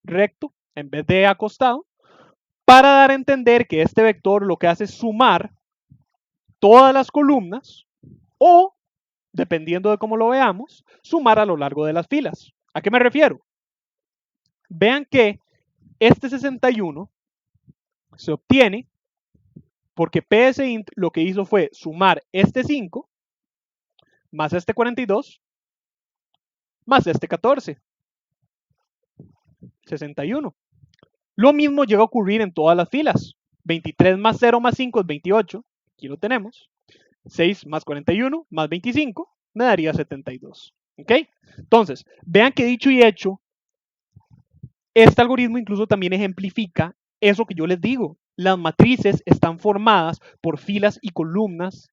recto en vez de acostado, para dar a entender que este vector lo que hace es sumar todas las columnas o, dependiendo de cómo lo veamos, sumar a lo largo de las filas. ¿A qué me refiero? Vean que este 61 se obtiene porque psint lo que hizo fue sumar este 5 más este 42 más este 14. 61. Lo mismo llega a ocurrir en todas las filas. 23 más 0 más 5 es 28. Aquí lo tenemos. 6 más 41 más 25 me daría 72. ¿Ok? Entonces, vean que dicho y hecho, este algoritmo incluso también ejemplifica eso que yo les digo. Las matrices están formadas por filas y columnas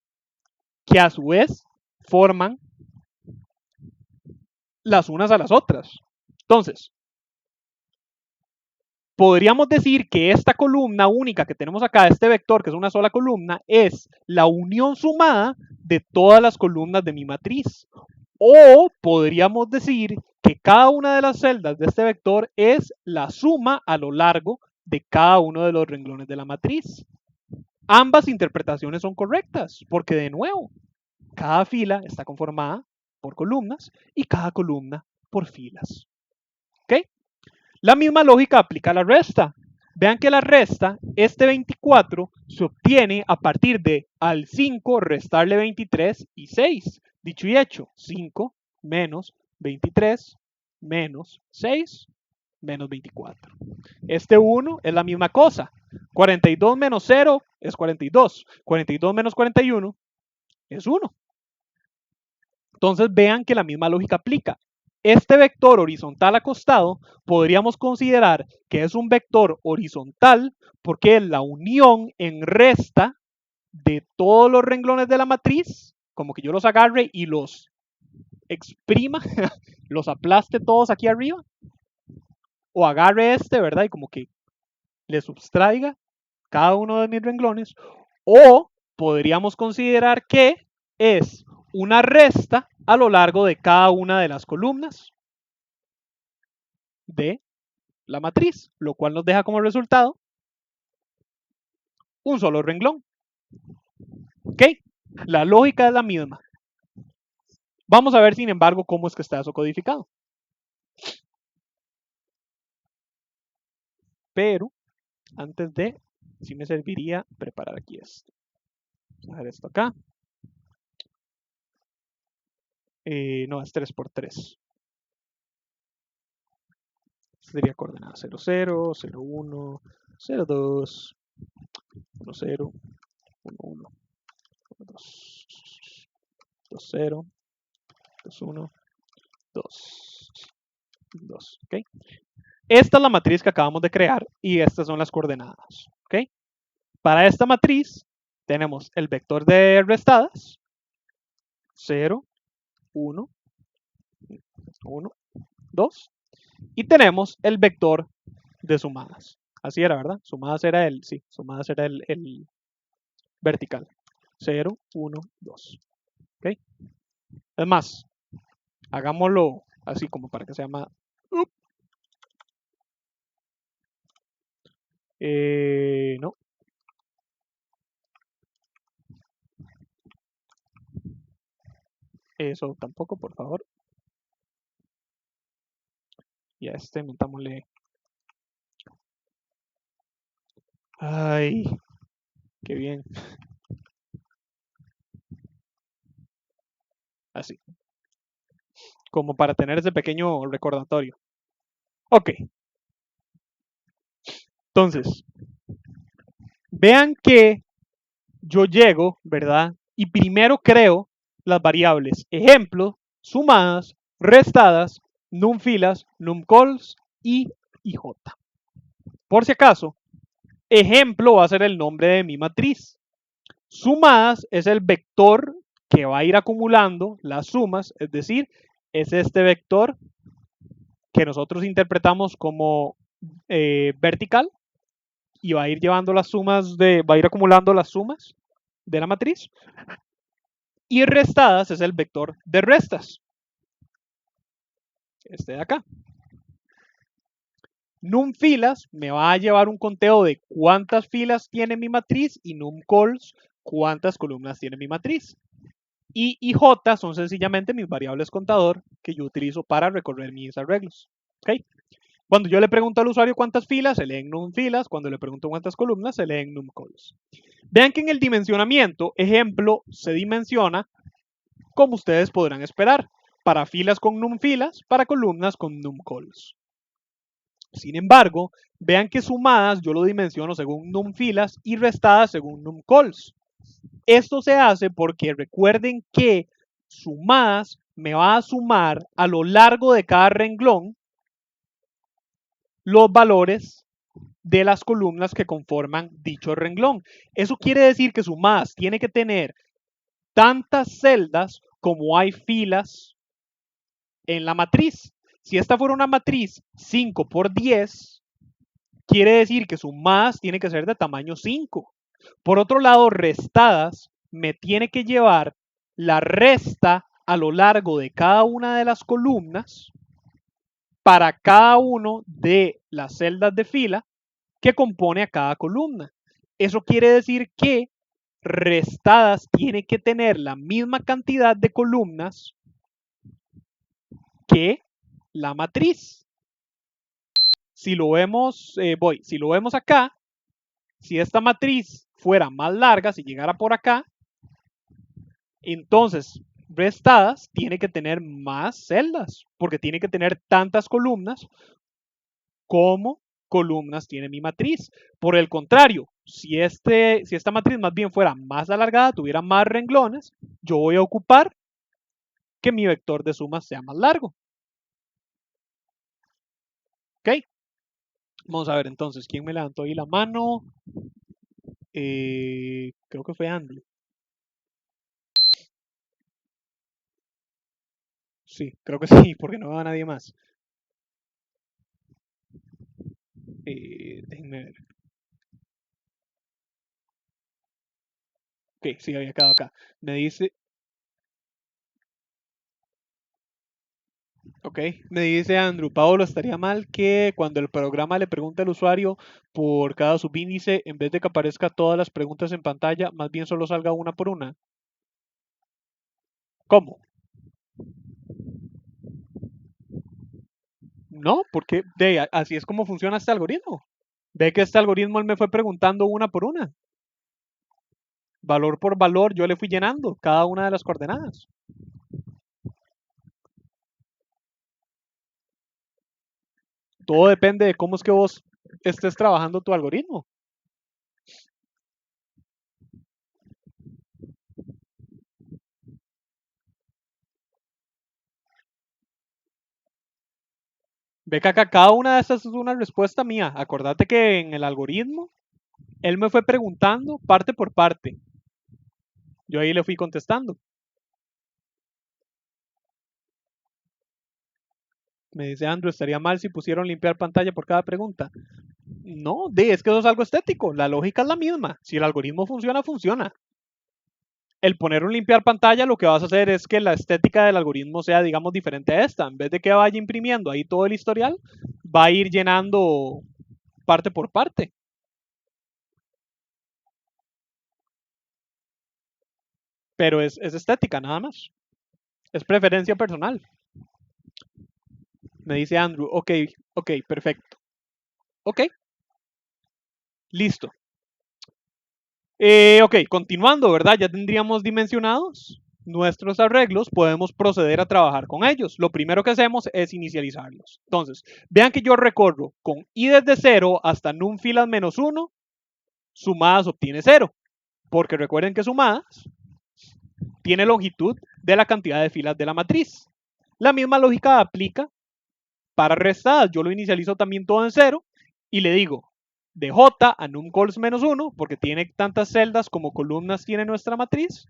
que a su vez forman las unas a las otras. Entonces, podríamos decir que esta columna única que tenemos acá, este vector, que es una sola columna, es la unión sumada de todas las columnas de mi matriz. O podríamos decir que cada una de las celdas de este vector es la suma a lo largo de cada uno de los renglones de la matriz. Ambas interpretaciones son correctas, porque de nuevo, cada fila está conformada por columnas y cada columna por filas. ¿Ok? La misma lógica aplica a la resta. Vean que la resta, este 24, se obtiene a partir de al 5 restarle 23 y 6. Dicho y hecho, 5 menos 23 menos 6 menos 24. Este 1 es la misma cosa. 42 menos 0 es 42. 42 menos 41 es 1. Entonces vean que la misma lógica aplica. Este vector horizontal acostado podríamos considerar que es un vector horizontal porque es la unión en resta de todos los renglones de la matriz, como que yo los agarre y los exprima, los aplaste todos aquí arriba, o agarre este, ¿verdad? Y como que le subtraiga cada uno de mis renglones, o podríamos considerar que es una resta a lo largo de cada una de las columnas de la matriz, lo cual nos deja como resultado un solo renglón. ¿Ok? La lógica es la misma. Vamos a ver, sin embargo, cómo es que está eso codificado. Pero, antes de, sí me serviría preparar aquí esto. Vamos a dejar esto acá. No, es 3×3. Sería coordenada 0, 0, 0, 1, 0, 2, 1, 0, 1, 1, 2, 2, 0, 2, 1, 2, 2. ¿Ok? Esta es la matriz que acabamos de crear y estas son las coordenadas. ¿Ok? Para esta matriz tenemos el vector de restadas, 0, 1, 1, 2. Y tenemos el vector de sumadas. Así era, ¿verdad? Sumadas era sumadas era el vertical. 0, 1, 2. ¿Ok? Es más, hagámoslo así como para que sea más... no. Eso tampoco, por favor. Y a este metámosle... Ay, qué bien. Así. Como para tener ese pequeño recordatorio. Ok. Entonces, vean que yo llego, ¿verdad? Y primero creo las variables ejemplo, sumadas, restadas, num filas, num cols y ij. Por si acaso, ejemplo va a ser el nombre de mi matriz. Sumadas es el vector que va a ir acumulando las sumas, es decir, es este vector que nosotros interpretamos como vertical y va a ir llevando las sumas va a ir acumulando las sumas de la matriz. Y restadas es el vector de restas, este de acá. Num filas me va a llevar un conteo de cuántas filas tiene mi matriz y num cols cuántas columnas tiene mi matriz. Y J son sencillamente mis variables contador que yo utilizo para recorrer mis arreglos. ¿Okay? Cuando yo le pregunto al usuario cuántas filas, se leen num filas. Cuando le pregunto cuántas columnas, se leen num cols. Vean que en el dimensionamiento, ejemplo, se dimensiona como ustedes podrán esperar, para filas con num filas, para columnas con num cols. Sin embargo, vean que sumadas yo lo dimensiono según num filas y restadas según num cols. Esto se hace porque recuerden que sumadas me va a sumar a lo largo de cada renglón los valores de las columnas que conforman dicho renglón. Eso quiere decir que sumadas tiene que tener tantas celdas como hay filas en la matriz. Si esta fuera una matriz 5 por 10, quiere decir que sumadas tiene que ser de tamaño 5. Por otro lado, restadas me tiene que llevar la resta a lo largo de cada una de las columnas para cada uno de las celdas de fila que compone a cada columna. Eso quiere decir que restadas tiene que tener la misma cantidad de columnas que la matriz. Si lo vemos, si lo vemos acá, si esta matriz fuera más larga, si llegara por acá, entonces restadas tiene que tener más celdas, porque tiene que tener tantas columnas como columnas tiene mi matriz. Por el contrario, si esta matriz más bien fuera más alargada, tuviera más renglones, yo voy a ocupar que mi vector de sumas sea más largo. ¿Ok? Vamos a ver entonces, ¿quién me levantó ahí la mano? Creo que fue Andrew. Sí, creo que sí, porque no veo a nadie más. Déjenme ver. Ok, sí, había quedado acá. Me dice, ok, me dice Andrew, Paolo, estaría mal que cuando el programa le pregunte al usuario por cada subíndice, en vez de que aparezca todas las preguntas en pantalla, más bien solo salga una por una. ¿Cómo? No, porque así es como funciona este algoritmo. Ve que este algoritmo él me fue preguntando una por una. Valor por valor, yo le fui llenando cada una de las coordenadas. Todo depende de cómo es que vos estés trabajando tu algoritmo. Ve que acá cada una de estas es una respuesta mía. Acordate que en el algoritmo él me fue preguntando parte por parte. Yo ahí le fui contestando. Me dice Andrew, estaría mal si pusieron limpiar pantalla por cada pregunta. No, es que eso es algo estético. La lógica es la misma. Si el algoritmo funciona, funciona. El poner un limpiar pantalla lo que vas a hacer es que la estética del algoritmo sea, digamos, diferente a esta. En vez de que vaya imprimiendo ahí todo el historial, va a ir llenando parte por parte. Pero es estética, nada más. Es preferencia personal. Me dice Andrew, ok, perfecto. Ok, listo. Ok, continuando, ¿verdad? Ya tendríamos dimensionados nuestros arreglos, podemos proceder a trabajar con ellos. Lo primero que hacemos es inicializarlos. Entonces, vean que yo recorro con i desde 0 hasta num filas menos 1, sumadas obtiene 0. Porque recuerden que sumadas tiene longitud de la cantidad de filas de la matriz. La misma lógica aplica para restadas. Yo lo inicializo también todo en 0 y le digo de j a num cols menos 1, porque tiene tantas celdas como columnas tiene nuestra matriz,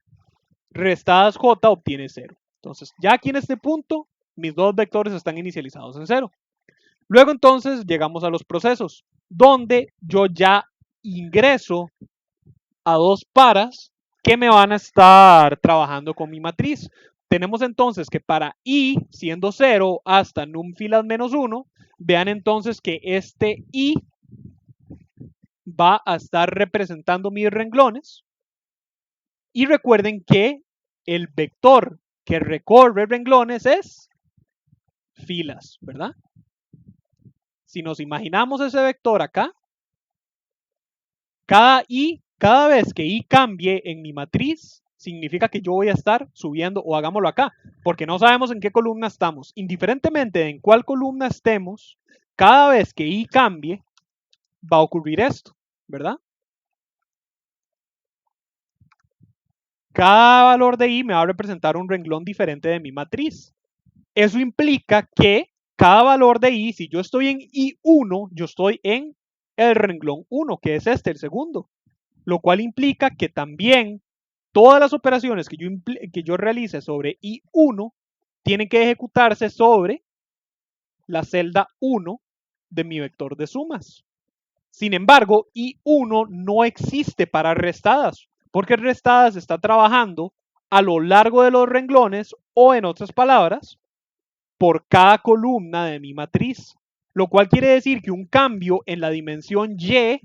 restadas j obtiene 0. Entonces, ya aquí en este punto, mis dos vectores están inicializados en 0. Luego entonces llegamos a los procesos, donde yo ya ingreso a dos paras que me van a estar trabajando con mi matriz. Tenemos entonces que para i siendo 0 hasta num filas menos 1, vean entonces que este i va a estar representando mis renglones. Y recuerden que el vector que recorre renglones es filas, ¿verdad? Si nos imaginamos ese vector acá, cada vez que i cambie en mi matriz, significa que yo voy a estar subiendo, o hagámoslo acá, porque no sabemos en qué columna estamos. Indiferentemente de en cuál columna estemos, cada vez que i cambie, va a ocurrir esto, ¿verdad? Cada valor de i me va a representar un renglón diferente de mi matriz. Eso implica que cada valor de i, si yo estoy en i1, yo estoy en el renglón 1, que es este, el segundo. Lo cual implica que también todas las operaciones que yo realice sobre i1 tienen que ejecutarse sobre la celda 1 de mi vector de sumas. Sin embargo, i1 no existe para restadas, porque restadas está trabajando a lo largo de los renglones o, en otras palabras, por cada columna de mi matriz, lo cual quiere decir que un cambio en la dimensión y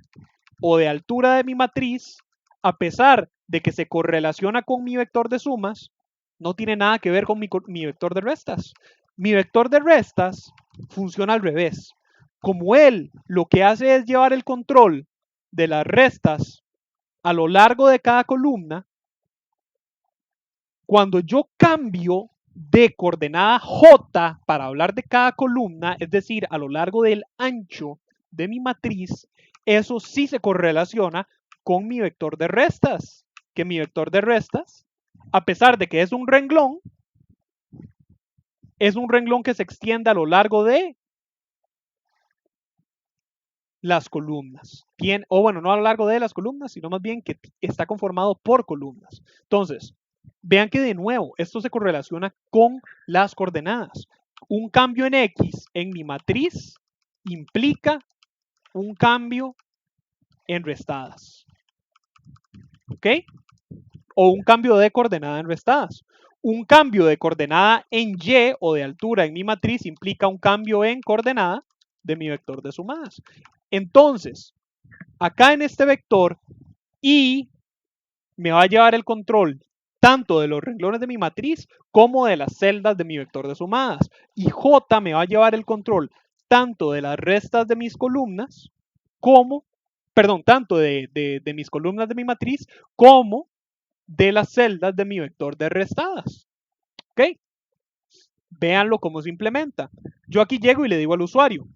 o de altura de mi matriz, a pesar de que se correlaciona con mi vector de sumas, no tiene nada que ver con mi vector de restas. Mi vector de restas funciona al revés. Como él lo que hace es llevar el control de las restas a lo largo de cada columna, cuando yo cambio de coordenada j para hablar de cada columna, es decir, a lo largo del ancho de mi matriz, eso sí se correlaciona con mi vector de restas, que mi vector de restas, a pesar de que es un renglón que se extiende a lo largo de las columnas. O bueno, no a lo largo de las columnas, sino más bien que está conformado por columnas. Entonces, vean que de nuevo, esto se correlaciona con las coordenadas. Un cambio en X en mi matriz implica un cambio en restadas. ¿Ok? O un cambio de coordenada en restadas. Un cambio de coordenada en Y o de altura en mi matriz implica un cambio en coordenada de mi vector de sumadas. Entonces, acá en este vector, I me va a llevar el control tanto de los renglones de mi matriz como de las celdas de mi vector de sumadas. Y J me va a llevar el control tanto de las restas de mis columnas como, perdón, tanto de mis columnas de mi matriz como de las celdas de mi vector de restadas. ¿Ok? Véanlo cómo se implementa. Yo aquí llego y le digo al usuario,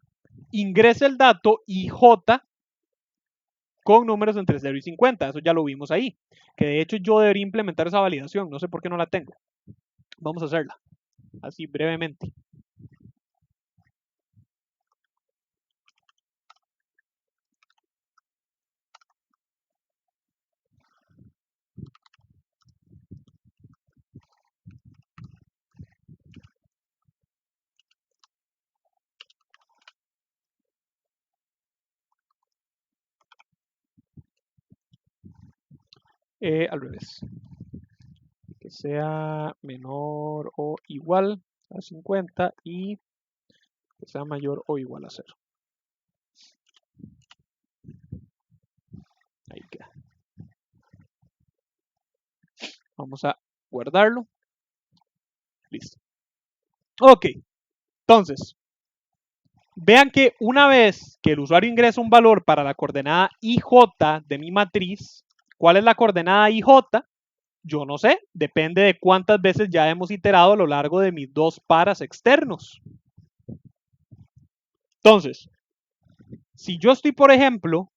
ingrese el dato IJ con números entre 0 y 50. Eso ya lo vimos ahí. Que de hecho yo debería implementar esa validación. No sé por qué no la tengo. Vamos a hacerla. Así brevemente. Al revés. Que sea menor o igual a 50 y que sea mayor o igual a 0. Ahí queda. Vamos a guardarlo. Listo. Ok. Entonces, vean que una vez que el usuario ingresa un valor para la coordenada IJ de mi matriz, ¿cuál es la coordenada IJ? Yo no sé, depende de cuántas veces ya hemos iterado a lo largo de mis dos paras externos. Entonces, si yo estoy, por ejemplo,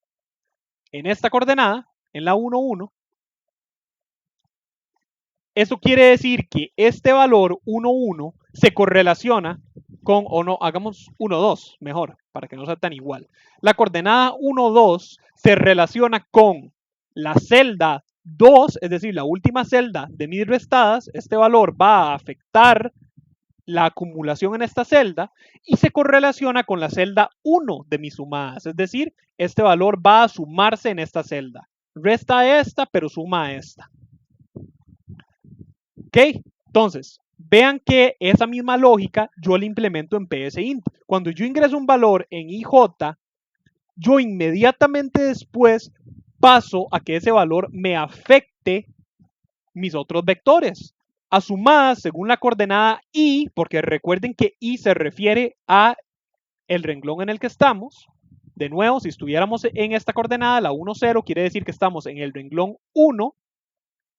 en esta coordenada, en la 1, 1, eso quiere decir que este valor 1, 1 se correlaciona con, o no, hagamos 1, 2, mejor, para que no sea tan igual. La coordenada 1, 2 se relaciona con la celda 2, es decir, la última celda de mis restadas, este valor va a afectar la acumulación en esta celda y se correlaciona con la celda 1 de mis sumadas, es decir, este valor va a sumarse en esta celda. Resta a esta, pero suma a esta. ¿Ok? Entonces, vean que esa misma lógica yo la implemento en PSInt. Cuando yo ingreso un valor en IJ, yo inmediatamente después paso a que ese valor me afecte mis otros vectores. A sumadas según la coordenada I, porque recuerden que I se refiere a el renglón en el que estamos. De nuevo, si estuviéramos en esta coordenada, la 1, 0, quiere decir que estamos en el renglón 1,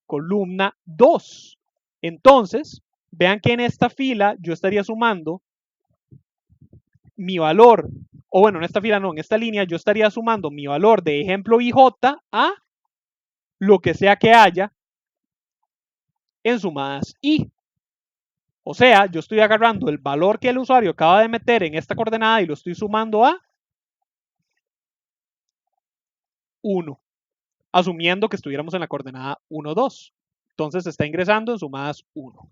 columna 2. Entonces, vean que en esta fila yo estaría sumando mi valor, o bueno, en esta fila no, en esta línea yo estaría sumando mi valor de ejemplo IJ a lo que sea que haya en sumadas I. O sea, yo estoy agarrando el valor que el usuario acaba de meter en esta coordenada y lo estoy sumando a 1, asumiendo que estuviéramos en la coordenada 1, 2. Entonces está ingresando en sumadas 1.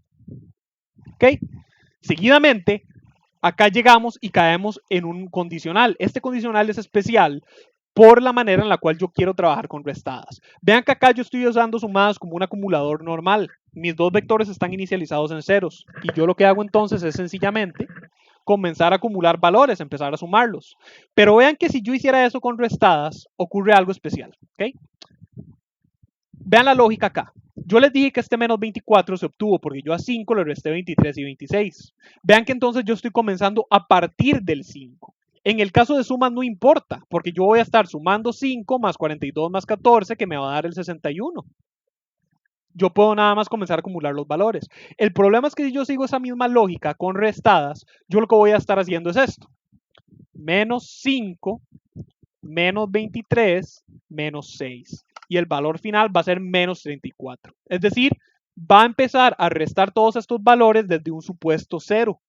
¿Ok? Seguidamente, acá llegamos y caemos en un condicional. Este condicional es especial por la manera en la cual yo quiero trabajar con restadas. Vean que acá yo estoy usando sumadas como un acumulador normal. Mis dos vectores están inicializados en ceros. Y yo lo que hago entonces es sencillamente comenzar a acumular valores, empezar a sumarlos. Pero vean que si yo hiciera eso con restadas, ocurre algo especial. ¿Okay? Vean la lógica acá. Yo les dije que este menos 24 se obtuvo porque yo a 5 le resté 23 y 26. Vean que entonces yo estoy comenzando a partir del 5. En el caso de sumas no importa, porque yo voy a estar sumando 5 más 42 más 14, que me va a dar el 61. Yo puedo nada más comenzar a acumular los valores. El problema es que si yo sigo esa misma lógica con restadas, yo lo que voy a estar haciendo es esto. Menos 5, menos 23, menos 6. Y el valor final va a ser menos 34. Es decir, va a empezar a restar todos estos valores desde un supuesto 0.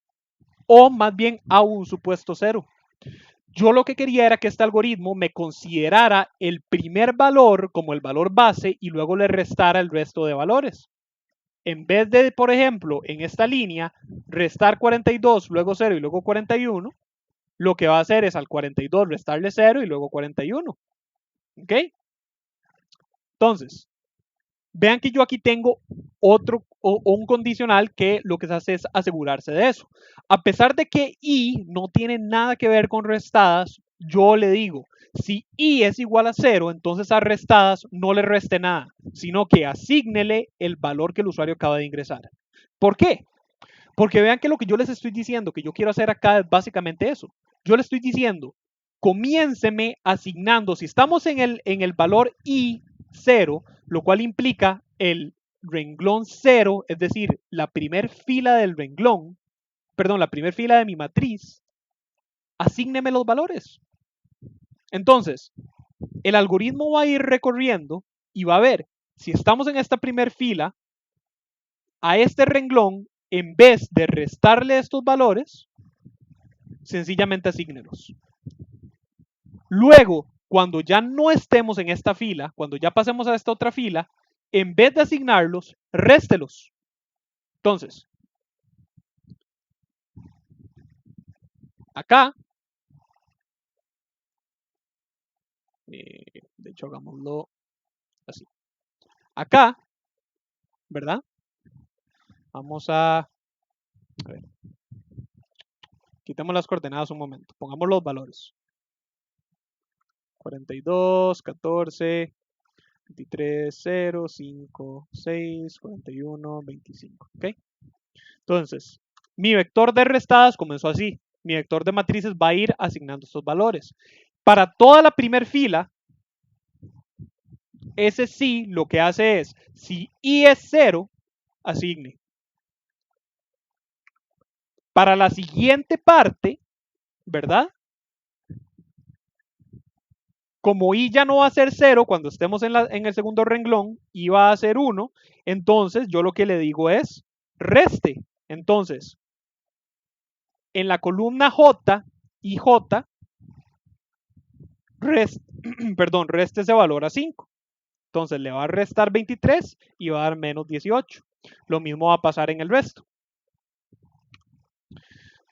O más bien a un supuesto 0. Yo lo que quería era que este algoritmo me considerara el primer valor como el valor base y luego le restara el resto de valores. En vez de, por ejemplo, en esta línea, restar 42, luego 0 y luego 41, lo que va a hacer es al 42 restarle 0 y luego 41. ¿Ok? Entonces, vean que yo aquí tengo otro o un condicional que lo que se hace es asegurarse de eso. A pesar de que I no tiene nada que ver con restadas, yo le digo, si I es igual a 0, entonces a restadas no le reste nada, sino que asígnele el valor que el usuario acaba de ingresar. ¿Por qué? Porque vean que lo que yo les estoy diciendo que yo quiero hacer acá es básicamente eso. Yo le estoy diciendo, comiénceme asignando, si estamos en el valor I0, lo cual implica el renglón 0, es decir, la primer fila del renglón, perdón, la primera fila de mi matriz, asígneme los valores. Entonces, el algoritmo va a ir recorriendo y va a ver si estamos en esta primera fila, a este renglón, en vez de restarle estos valores, sencillamente asígnelos. Luego, cuando ya no estemos en esta fila, cuando ya pasemos a esta otra fila, en vez de asignarlos, réstelos. Entonces, acá, de hecho hagámoslo así. Acá, ¿verdad? Vamos a ver, quitemos las coordenadas un momento, pongamos los valores. 42, 14, 23, 0, 5, 6, 41, 25. ¿Ok? Entonces, mi vector de restadas comenzó así. Mi vector de matrices va a ir asignando estos valores. Para toda la primera fila, ese sí lo que hace es, si I es 0, asigne. Para la siguiente parte, ¿verdad? Como I ya no va a ser 0 cuando estemos en el segundo renglón, I va a ser 1, entonces yo lo que le digo es reste. Entonces, en la columna J, IJ, reste ese valor a 5. entonces le va a restar 23 y va a dar menos 18. Lo mismo va a pasar en el resto.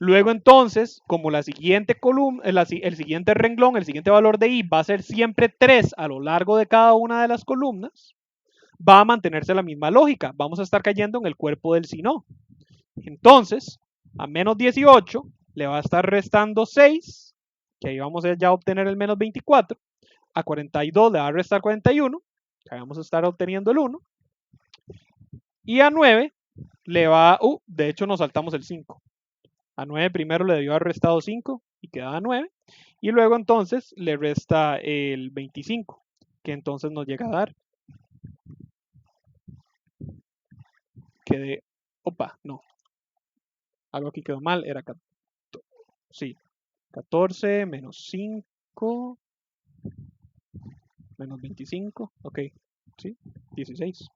Luego entonces, como la siguiente columna, el siguiente renglón, el siguiente valor de i va a ser siempre 3 a lo largo de cada una de las columnas, va a mantenerse la misma lógica. Vamos a estar cayendo en el cuerpo del si no. Entonces, a menos 18 le va a estar restando 6, que ahí vamos a ya obtener el menos 24. A 42 le va a restar 41, que ahí vamos a estar obteniendo el 1. Y a 9 le va, de hecho nos saltamos el 5. A 9 primero le debió haber restado 5 y quedaba 9. Y luego entonces le resta el 25, que entonces nos llega a dar que de, no. Algo aquí quedó mal, era 14. Sí, 14 menos 5 menos 25, ok, sí, 16.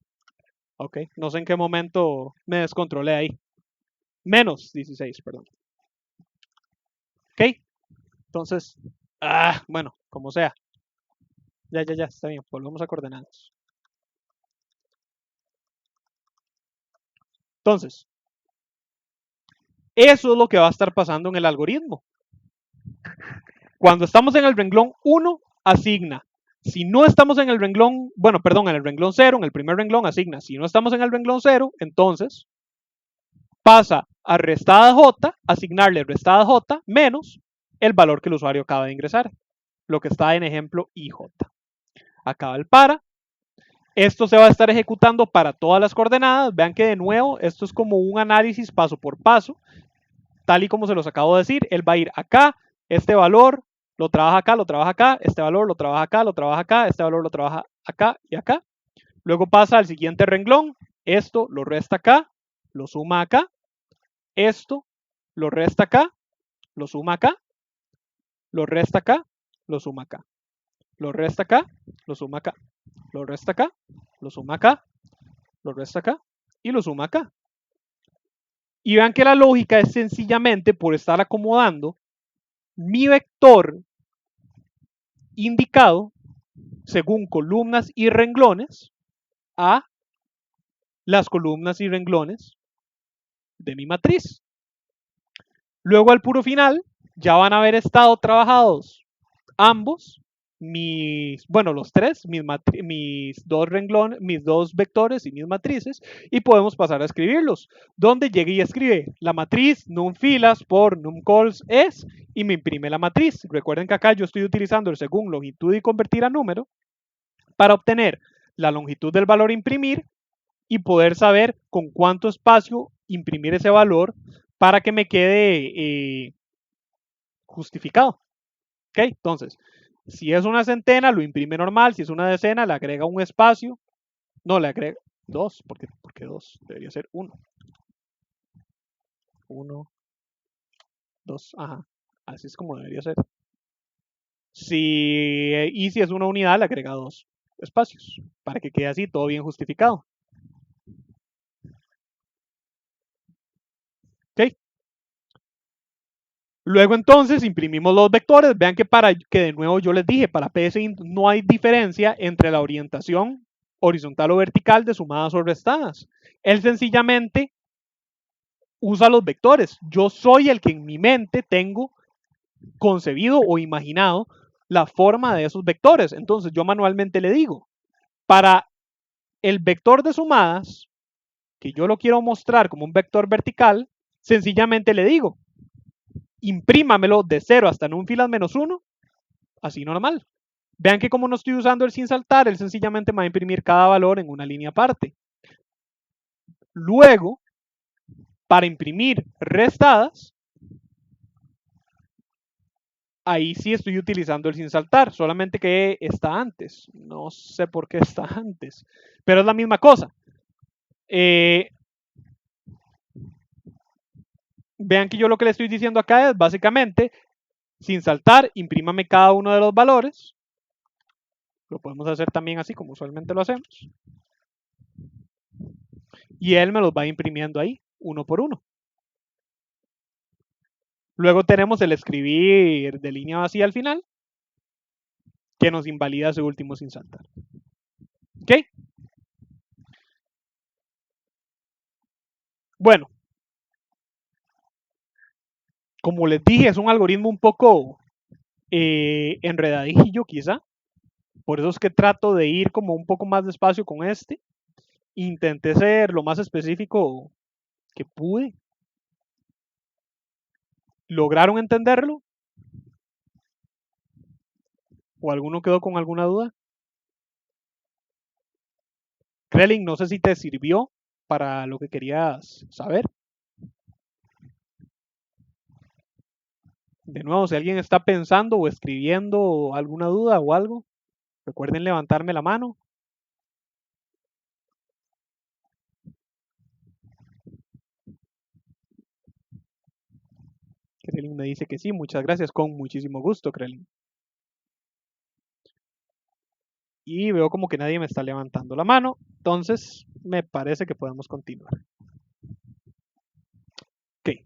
Ok, no sé en qué momento me descontrolé ahí. Menos 16, perdón. Ok, entonces, bueno, como sea. Ya, está bien, volvemos a coordenadas. Entonces, eso es lo que va a estar pasando en el algoritmo. Cuando estamos en el renglón 1, asigna. Si no estamos en el renglón, en el renglón 0, en el primer renglón asigna. Si no estamos en el renglón 0, entonces pasa a restada j, asignarle restada j menos el valor que el usuario acaba de ingresar. Lo que está en ejemplo IJ. Acaba el para. Esto se va a estar ejecutando para todas las coordenadas. Vean que de nuevo, esto es como un análisis paso por paso. Tal y como se los acabo de decir, él va a ir acá, este valor lo trabaja acá, este valor lo trabaja acá, este valor lo trabaja acá y acá. Luego pasa al siguiente renglón, esto lo resta acá, lo suma acá, esto lo resta acá, lo suma acá, lo resta acá, lo suma acá, lo resta acá, lo suma acá, lo resta acá, lo suma acá, lo resta acá y lo suma acá. Y vean que la lógica es sencillamente por estar acomodando mi vector indicado según columnas y renglones a las columnas y renglones de mi matriz. Luego al puro final ya van a haber estado trabajados ambos los tres, mis dos renglones, mis dos vectores y mis matrices, y podemos pasar a escribirlos, donde llegue y escribe la matriz num filas por num cols es, y me imprime la matriz. Recuerden que acá yo estoy utilizando el según longitud y convertir a número para obtener la longitud del valor a imprimir y poder saber con cuánto espacio imprimir ese valor para que me quede justificado. ¿Ok? Entonces, si es una centena, lo imprime normal. Si es una decena, le agrega un espacio. No, le agrega 2, porque 2 debería ser 1. 1, 2, ajá. Así es como debería ser. Y si es una unidad, le agrega 2 espacios para que quede así todo bien justificado. ¿Ok? Luego entonces imprimimos los vectores. Vean que de nuevo yo les dije, para PSI no hay diferencia entre la orientación horizontal o vertical de sumadas o restadas. Él sencillamente usa los vectores. Yo soy el que en mi mente tengo concebido o imaginado la forma de esos vectores. Entonces yo manualmente le digo, para el vector de sumadas, que yo lo quiero mostrar como un vector vertical, sencillamente le digo, imprímamelo de 0 hasta num filas menos 1, así normal. Vean que como no estoy usando el sin saltar, él sencillamente me va a imprimir cada valor en una línea aparte. Luego, para imprimir restadas, ahí sí estoy utilizando el sin saltar, solamente que está antes. No sé por qué está antes, pero es la misma cosa. Vean que yo lo que le estoy diciendo acá es básicamente, sin saltar, imprímame cada uno de los valores. Lo podemos hacer también así como usualmente lo hacemos. Y él me los va imprimiendo ahí, uno por uno. Luego tenemos el escribir de línea vacía al final, que nos invalida ese último sin saltar. ¿Ok? Bueno, como les dije, es un algoritmo un poco enredadillo quizá. Por eso es que trato de ir como un poco más despacio con este. Intenté ser lo más específico que pude. ¿Lograron entenderlo? ¿O alguno quedó con alguna duda? Krelin, no sé si te sirvió para lo que querías saber. De nuevo, si alguien está pensando o escribiendo alguna duda o algo, recuerden levantarme la mano. Krelin me dice que sí, muchas gracias, con muchísimo gusto, Krelin. Y veo como que nadie me está levantando la mano, entonces me parece que podemos continuar. Ok.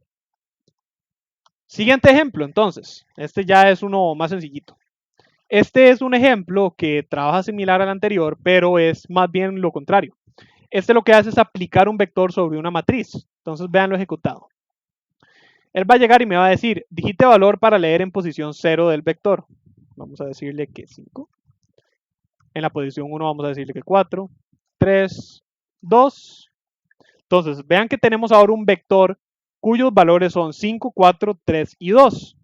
Siguiente ejemplo, entonces. Este ya es uno más sencillito. Este es un ejemplo que trabaja similar al anterior, pero es más bien lo contrario. Este lo que hace es aplicar un vector sobre una matriz. Entonces vean lo ejecutado. Él va a llegar y me va a decir, digite valor para leer en posición 0 del vector. Vamos a decirle que 5. En la posición 1 vamos a decirle que 4, 3, 2. Entonces, vean que tenemos ahora un vector cuyos valores son 5, 4, 3 y 2.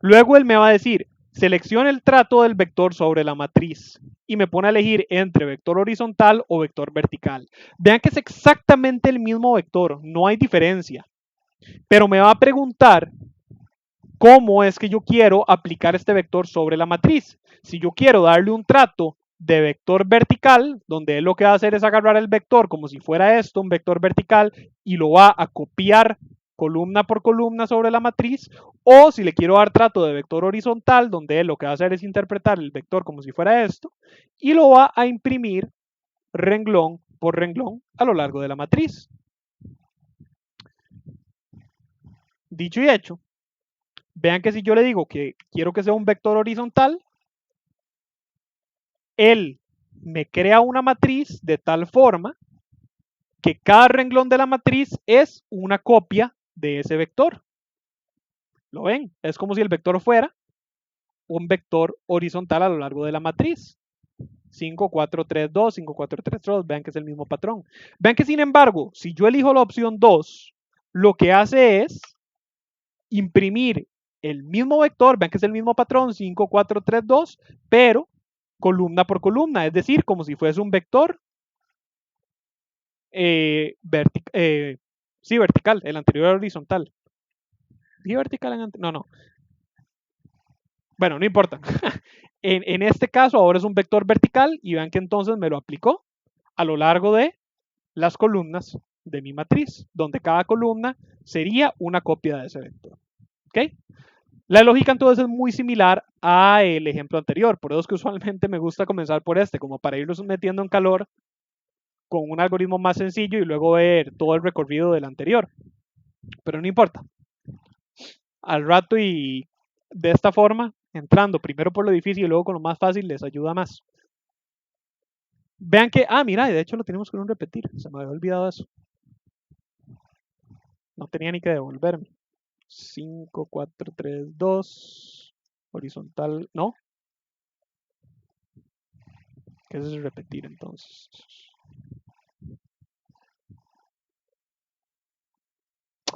Luego él me va a decir, seleccione el trato del vector sobre la matriz y me pone a elegir entre vector horizontal o vector vertical. Vean que es exactamente el mismo vector, no hay diferencia. Pero me va a preguntar cómo es que yo quiero aplicar este vector sobre la matriz. Si yo quiero darle un trato de vector vertical, donde él lo que va a hacer es agarrar el vector como si fuera esto, un vector vertical, y lo va a copiar columna por columna sobre la matriz, o si le quiero dar trato de vector horizontal, donde él lo que va a hacer es interpretar el vector como si fuera esto, y lo va a imprimir renglón por renglón a lo largo de la matriz. Dicho y hecho, vean que si yo le digo que quiero que sea un vector horizontal, él me crea una matriz de tal forma que cada renglón de la matriz es una copia de ese vector. ¿Lo ven? Es como si el vector fuera un vector horizontal a lo largo de la matriz. 5, 4, 3, 2, 5, 4, 3, 2. Vean que es el mismo patrón. Vean que sin embargo, si yo elijo la opción 2, lo que hace es imprimir el mismo vector, vean que es el mismo patrón, 5, 4, 3, 2, pero columna por columna, es decir, como si fuese un vector sí, vertical, el anterior era horizontal. ¿Sí, vertical? No, no. Bueno, no importa. En este caso ahora es un vector vertical y vean que entonces me lo aplicó a lo largo de las columnas de mi matriz, donde cada columna sería una copia de ese vector. ¿Ok? La lógica entonces es muy similar al ejemplo anterior, por eso es que usualmente me gusta comenzar por este, como para irlos metiendo en calor con un algoritmo más sencillo y luego ver todo el recorrido del anterior. Pero no importa. Al rato y de esta forma, entrando primero por lo difícil y luego con lo más fácil, les ayuda más. Vean que, mira, de hecho lo tenemos que repetir, se me había olvidado eso. No tenía ni que devolverme. 5, 4, 3, 2, horizontal, ¿no? ¿Qué es repetir entonces?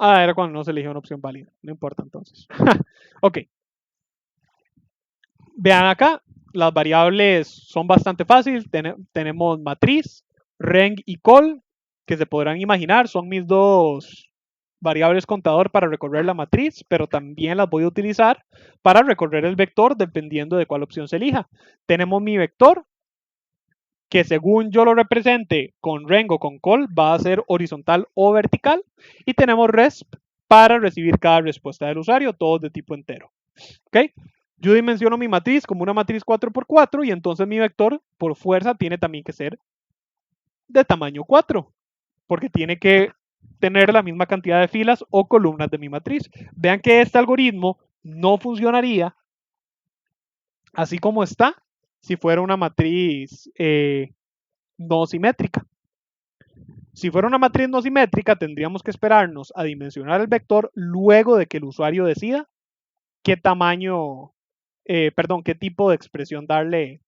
Era cuando no se eligió una opción válida, no importa entonces. Ok. Vean acá, las variables son bastante fáciles. Tenemos matriz, reng y col, que se podrán imaginar, son mis dos variables contador para recorrer la matriz, pero también las voy a utilizar para recorrer el vector dependiendo de cuál opción se elija. Tenemos mi vector, que según yo lo represente con reng o con col, va a ser horizontal o vertical. Y tenemos resp para recibir cada respuesta del usuario, todos de tipo entero. ¿Ok? Yo dimensiono mi matriz como una matriz 4x4 y entonces mi vector por fuerza tiene también que ser de tamaño 4, porque tiene que tener la misma cantidad de filas o columnas de mi matriz. Vean que este algoritmo no funcionaría así como está si fuera una matriz no simétrica. Si fuera una matriz no simétrica, tendríamos que esperarnos a dimensionar el vector luego de que el usuario decida qué tamaño, qué tipo de expresión darle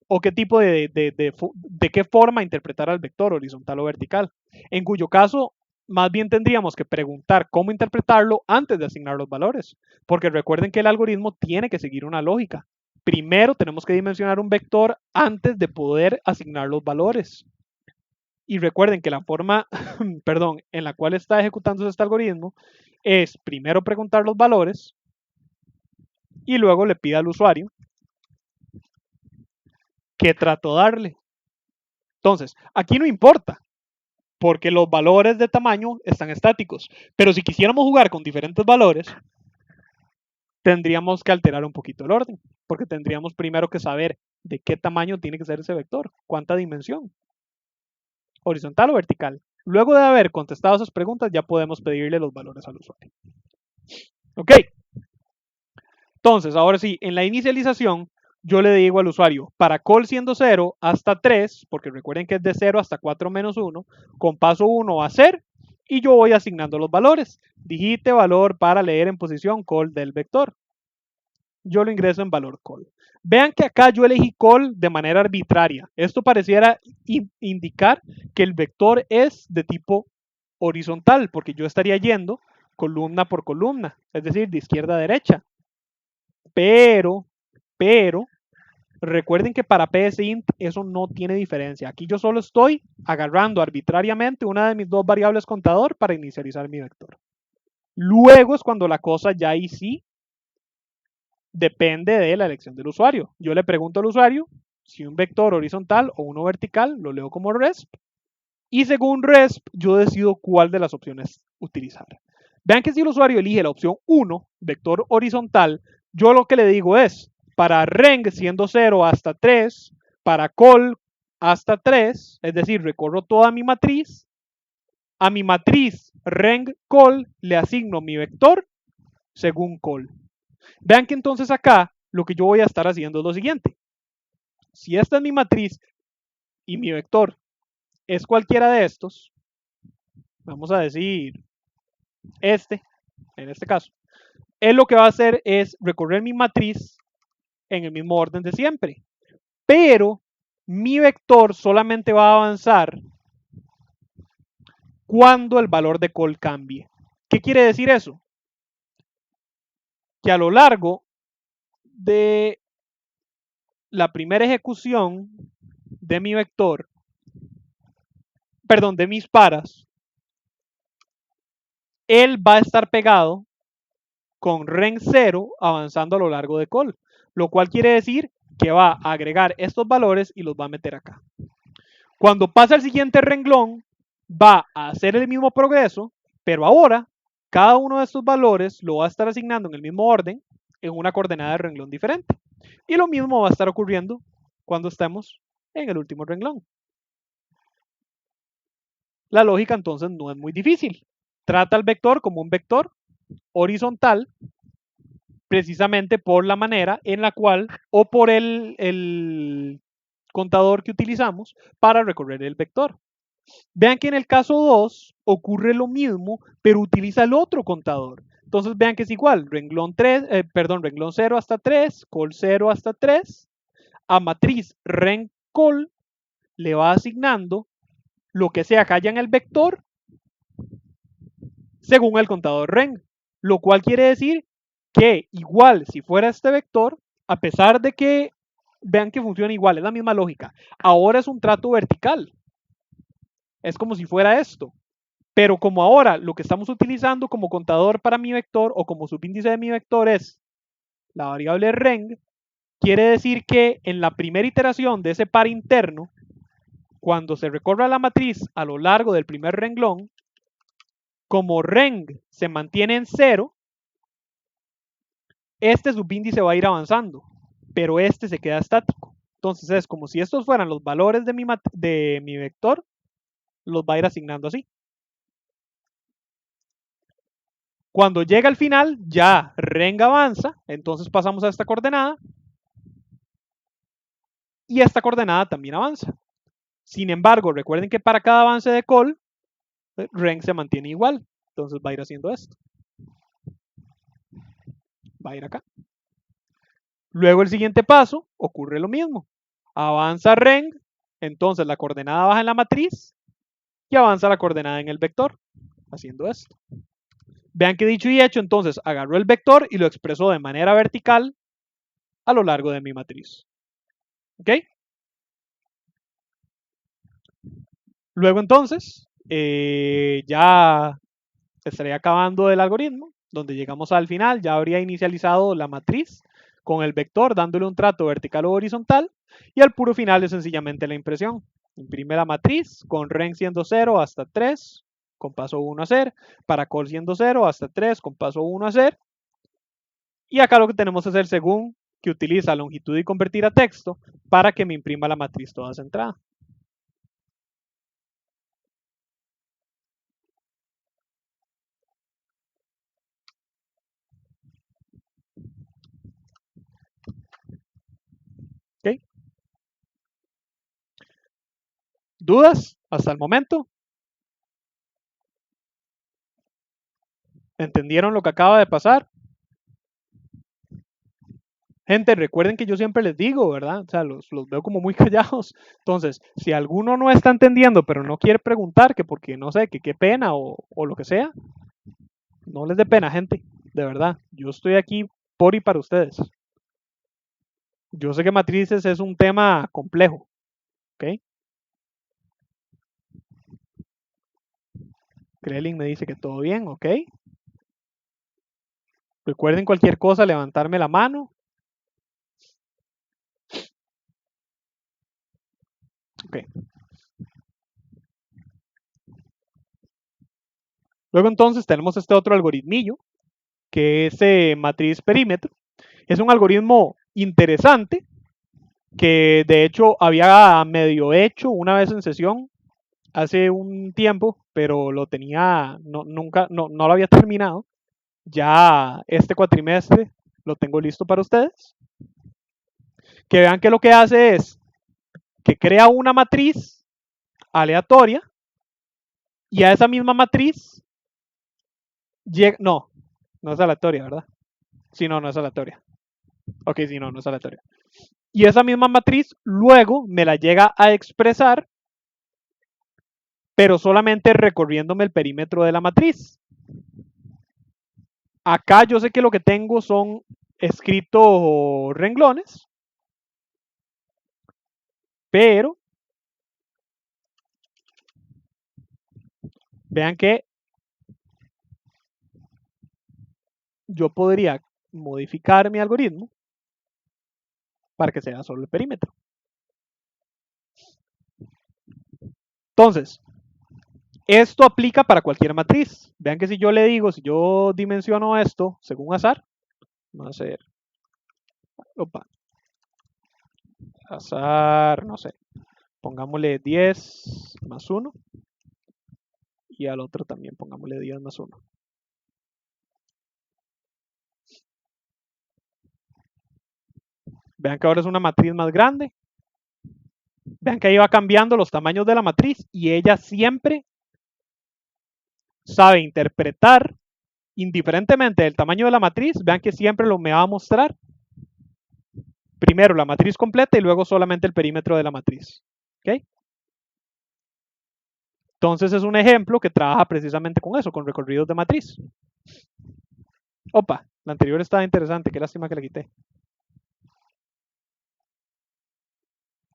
o qué tipo de qué forma interpretar al vector, horizontal o vertical. En cuyo caso, más bien tendríamos que preguntar cómo interpretarlo antes de asignar los valores, porque recuerden que el algoritmo tiene que seguir una lógica. Primero tenemos que dimensionar un vector antes de poder asignar los valores. Y recuerden que la forma, en la cual está ejecutándose este algoritmo es primero preguntar los valores y luego le pide al usuario qué trato darle. Entonces, aquí no importa, porque los valores de tamaño están estáticos. Pero si quisiéramos jugar con diferentes valores, tendríamos que alterar un poquito el orden, porque tendríamos primero que saber de qué tamaño tiene que ser ese vector, cuánta dimensión, horizontal o vertical. Luego de haber contestado esas preguntas, ya podemos pedirle los valores al usuario. Ok. Entonces, ahora sí, en la inicialización, yo le digo al usuario, para call siendo 0 hasta 3, porque recuerden que es de 0 hasta 4 menos 1, con paso 1 va a ser, y yo voy asignando los valores. Digite valor para leer en posición call del vector. Yo lo ingreso en valor call. Vean que acá yo elegí call de manera arbitraria. Esto pareciera indicar que el vector es de tipo horizontal, porque yo estaría yendo columna por columna, es decir, de izquierda a derecha. Pero, recuerden que para psint eso no tiene diferencia. Aquí yo solo estoy agarrando arbitrariamente una de mis dos variables contador para inicializar mi vector. Luego es cuando la cosa ya ahí sí depende de la elección del usuario. Yo le pregunto al usuario si un vector horizontal o uno vertical, lo leo como resp. Y según resp, yo decido cuál de las opciones utilizar. Vean que si el usuario elige la opción 1, vector horizontal, yo lo que le digo es, para reng siendo 0 hasta 3, para call hasta 3, es decir, recorro toda mi matriz, a mi matriz reng call le asigno mi vector según call. Vean que entonces acá lo que yo voy a estar haciendo es lo siguiente. Si esta es mi matriz y mi vector es cualquiera de estos, vamos a decir en este caso, él lo que va a hacer es recorrer mi matriz en el mismo orden de siempre. Pero mi vector solamente va a avanzar cuando el valor de call cambie. ¿Qué quiere decir eso? Que a lo largo de la primera ejecución de mi vector, de mis paras, él va a estar pegado con ren 0 avanzando a lo largo de call, lo cual quiere decir que va a agregar estos valores y los va a meter acá. Cuando pasa el siguiente renglón, va a hacer el mismo progreso, pero ahora cada uno de estos valores lo va a estar asignando en el mismo orden en una coordenada de renglón diferente. Y lo mismo va a estar ocurriendo cuando estemos en el último renglón. La lógica entonces no es muy difícil. Trata el vector como un vector horizontal, precisamente por la manera en la cual, o por el contador que utilizamos para recorrer el vector. Vean que en el caso 2 ocurre lo mismo, pero utiliza el otro contador. Entonces vean que es igual, renglón 0 hasta 3, call 0 hasta 3, a matriz ren call le va asignando lo que sea que haya en el vector según el contador ren, lo cual quiere decir que igual si fuera este vector, a pesar de que vean que funciona igual, es la misma lógica, ahora es un trato vertical. Es como si fuera esto. Pero como ahora lo que estamos utilizando como contador para mi vector o como subíndice de mi vector es la variable reng, quiere decir que en la primera iteración de ese par interno, cuando se recorra la matriz a lo largo del primer renglón, como reng se mantiene en 0, este subíndice va a ir avanzando, pero este se queda estático. Entonces es como si estos fueran los valores de mi vector, los va a ir asignando así. Cuando llega al final, ya reng avanza, entonces pasamos a esta coordenada y esta coordenada también avanza. Sin embargo, recuerden que para cada avance de call, reng se mantiene igual. Entonces va a ir haciendo esto. Va a ir acá. Luego el siguiente paso ocurre lo mismo. Avanza reng, entonces la coordenada baja en la matriz y avanza la coordenada en el vector, haciendo esto. Vean que dicho y hecho, entonces agarro el vector y lo expreso de manera vertical a lo largo de mi matriz. ¿Ok? Luego entonces, ya estaría acabando el algoritmo, donde llegamos al final, ya habría inicializado la matriz con el vector dándole un trato vertical o horizontal, y al puro final es sencillamente la impresión. Imprime la matriz con reng siendo 0 hasta 3, con paso 1 a hacer, para call siendo 0 hasta 3, con paso 1 a hacer, y acá lo que tenemos que hacer según que utiliza longitud y convertir a texto para que me imprima la matriz toda centrada. ¿Ok? ¿Dudas hasta el momento? ¿Entendieron lo que acaba de pasar? Gente, recuerden que yo siempre les digo, ¿verdad? O sea, los veo como muy callados. Entonces, si alguno no está entendiendo, pero no quiere preguntar, que porque no sé, que qué pena o lo que sea, no les dé pena, gente. De verdad, yo estoy aquí por y para ustedes. Yo sé que matrices es un tema complejo, ¿ok? Krelin me dice que todo bien, ¿ok? Recuerden cualquier cosa, levantarme la mano. Ok. Luego entonces tenemos este otro algoritmillo, que es matriz perímetro. Es un algoritmo interesante, que de hecho había medio hecho una vez en sesión hace un tiempo, pero lo tenía, nunca, no lo había terminado. Ya este cuatrimestre lo tengo listo para ustedes. Que vean que lo que hace es que crea una matriz aleatoria y a esa misma matriz llega, no es aleatoria, ¿verdad? Sí, no es aleatoria. Ok, sí, no es aleatoria. Y esa misma matriz luego me la llega a expresar, pero solamente recorriéndome el perímetro de la matriz. Acá yo sé que lo que tengo son escritos renglones, pero vean que yo podría modificar mi algoritmo para que sea solo el perímetro. Entonces, esto aplica para cualquier matriz. Vean que si yo le digo, si yo dimensiono esto según azar, vamos a hacer, opa, azar, no sé, pongámosle 10 más 1 y al otro también pongámosle 10 más 1. Vean que ahora es una matriz más grande. Vean que ahí va cambiando los tamaños de la matriz y ella siempre sabe interpretar, indiferentemente del tamaño de la matriz, vean que siempre lo me va a mostrar primero la matriz completa y luego solamente el perímetro de la matriz. ¿Okay? Entonces es un ejemplo que trabaja precisamente con eso, con recorridos de matriz. Opa, la anterior estaba interesante, qué lástima que la quité.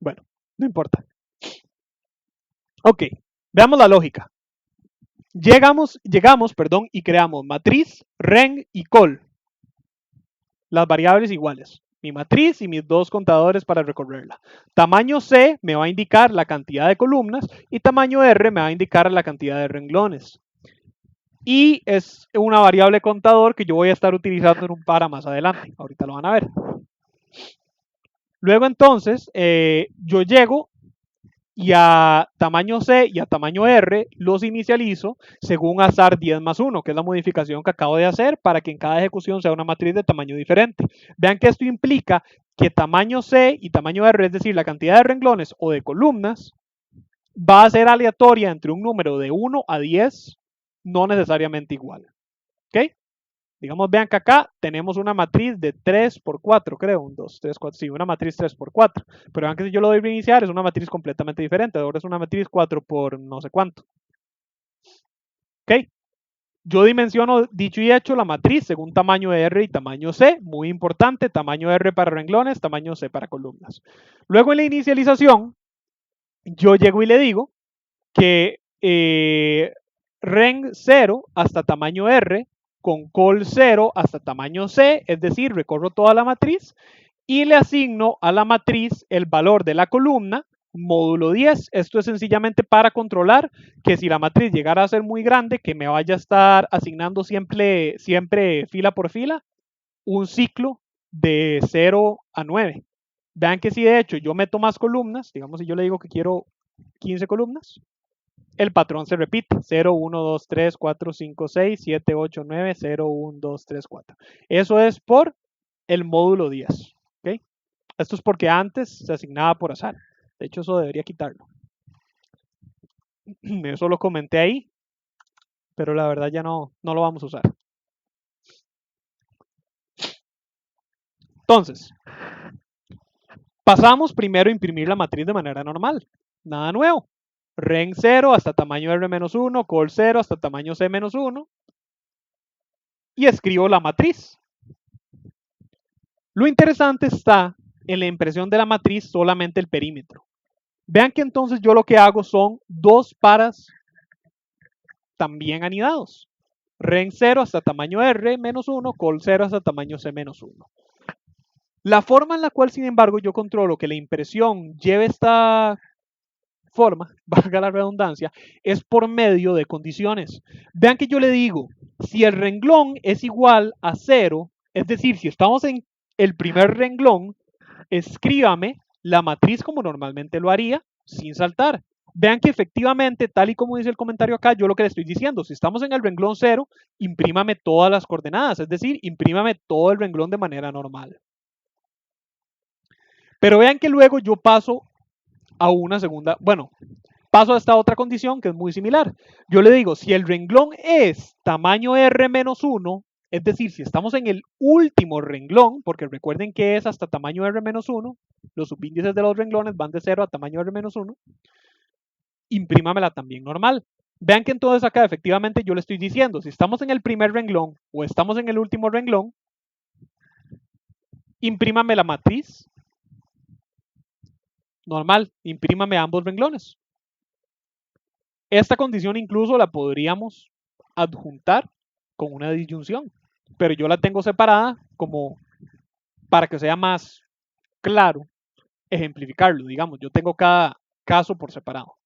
Bueno, no importa. Ok, veamos la lógica. Llegamos, y creamos matriz, reng y col. Las variables iguales. Mi matriz y mis dos contadores para recorrerla. Tamaño C me va a indicar la cantidad de columnas y tamaño R me va a indicar la cantidad de renglones. Y es una variable contador que yo voy a estar utilizando en un para más adelante. Ahorita lo van a ver. Luego entonces yo llego y a tamaño C y a tamaño R los inicializo según azar 10 más 1, que es la modificación que acabo de hacer para que en cada ejecución sea una matriz de tamaño diferente. Vean que esto implica que tamaño C y tamaño R, es decir, la cantidad de renglones o de columnas, va a ser aleatoria entre un número de 1 a 10, no necesariamente igual. ¿Ok? Digamos, vean que acá tenemos una matriz de 3 por 4, creo. 1, 2, 3, 4. Sí, una matriz 3 por 4. Pero vean que si yo lo doy a reiniciar, es una matriz completamente diferente. Ahora es una matriz 4 por no sé cuánto. ¿Ok? Yo dimensiono, dicho y hecho, la matriz según tamaño R y tamaño C. Muy importante, tamaño R para renglones, tamaño C para columnas. Luego en la inicialización, yo llego y le digo que ren 0 hasta tamaño R con col 0 hasta tamaño C, es decir, recorro toda la matriz y le asigno a la matriz el valor de la columna módulo 10. Esto es sencillamente para controlar que si la matriz llegara a ser muy grande, que me vaya a estar asignando siempre fila por fila un ciclo de 0 a 9. Vean que si de hecho yo meto más columnas, digamos si yo le digo que quiero 15 columnas, el patrón se repite. 0, 1, 2, 3, 4, 5, 6, 7, 8, 9, 0, 1, 2, 3, 4. Eso es por el módulo 10. ¿Okay? Esto es porque antes se asignaba por azar. De hecho, eso debería quitarlo. Eso lo comenté ahí, pero la verdad ya no lo vamos a usar. Entonces, pasamos primero a imprimir la matriz de manera normal. Nada nuevo. Ren 0 hasta tamaño R-1, col 0 hasta tamaño C-1. Y escribo la matriz. Lo interesante está en la impresión de la matriz solamente el perímetro. Vean que entonces yo lo que hago son dos paras también anidados. Ren 0 hasta tamaño R-1, col 0 hasta tamaño C-1. La forma en la cual, sin embargo, yo controlo que la impresión lleve esta forma, valga la redundancia, es por medio de condiciones. Vean que yo le digo, si el renglón es igual a 0, es decir, si estamos en el primer renglón, escríbame la matriz como normalmente lo haría, sin saltar. Vean que efectivamente, tal y como dice el comentario acá, yo lo que le estoy diciendo, si estamos en el renglón 0, imprímame todas las coordenadas, es decir, imprímame todo el renglón de manera normal. Pero vean que luego yo paso a una segunda, bueno, paso a esta otra condición que es muy similar. Yo le digo, si el renglón es tamaño R-1, es decir, si estamos en el último renglón, porque recuerden que es hasta tamaño R-1, los subíndices de los renglones van de 0 a tamaño R-1, imprímamela también normal. Vean que entonces acá efectivamente yo le estoy diciendo, si estamos en el primer renglón o estamos en el último renglón, imprímame la matriz normal, imprímame ambos renglones. Esta condición incluso la podríamos adjuntar con una disyunción, pero yo la tengo separada como para que sea más claro ejemplificarlo, digamos, yo tengo cada caso por separado.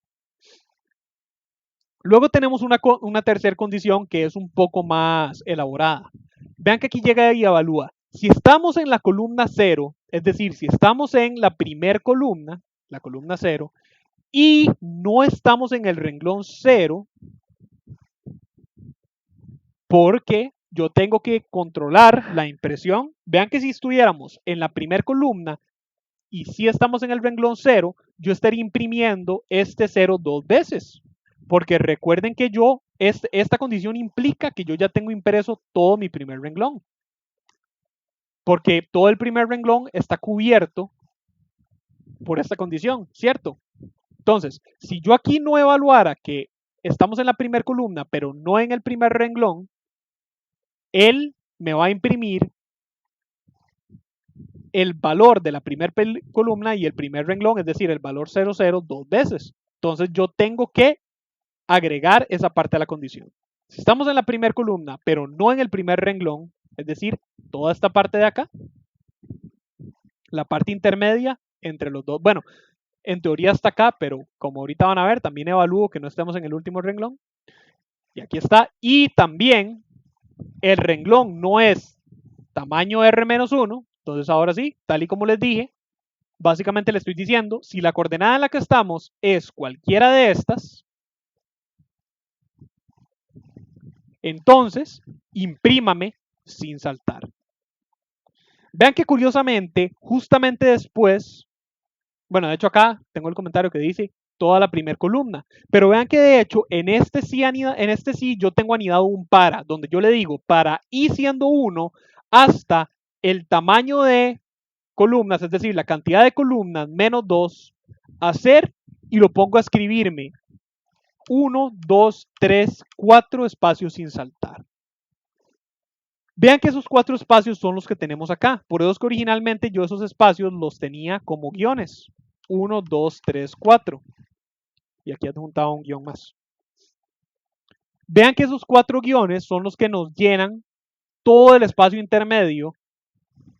Luego tenemos una tercera condición que es un poco más elaborada. Vean que aquí llega y evalúa. Si estamos en la columna 0, es decir, si estamos en la primer columna, la columna 0, y no estamos en el renglón 0, porque yo tengo que controlar la impresión. Vean que si estuviéramos en la primera columna y si estamos en el renglón 0, yo estaría imprimiendo este 0 dos veces. Porque recuerden que esta condición implica que yo ya tengo impreso todo mi primer renglón. Porque todo el primer renglón está cubierto por esta condición, ¿cierto? Entonces, si yo aquí no evaluara que estamos en la primera columna, pero no en el primer renglón, él me va a imprimir el valor de la primera columna y el primer renglón, es decir, el valor 00 dos veces. Entonces yo tengo que agregar esa parte a la condición. Si estamos en la primera columna, pero no en el primer renglón, es decir, toda esta parte de acá, la parte intermedia entre los dos, bueno, en teoría hasta acá, pero como ahorita van a ver, también evalúo que no estemos en el último renglón. Y aquí está. Y también el renglón no es tamaño R-1, entonces ahora sí, tal y como les dije, básicamente le estoy diciendo, si la coordenada en la que estamos es cualquiera de estas, entonces imprímame sin saltar. Vean que curiosamente, justamente después, bueno, de hecho acá tengo el comentario que dice, toda la primera columna. Pero vean que de hecho en este sí yo tengo anidado un para, donde yo le digo para i siendo 1 hasta el tamaño de columnas, es decir, la cantidad de columnas menos 2, hacer y lo pongo a escribirme 1, 2, 3, 4 espacios sin saltar. Vean que esos 4 espacios son los que tenemos acá. Por eso es que originalmente yo esos espacios los tenía como guiones. 1, 2, 3, 4. Y aquí adjuntaba un guión más. Vean que esos 4 guiones son los que nos llenan todo el espacio intermedio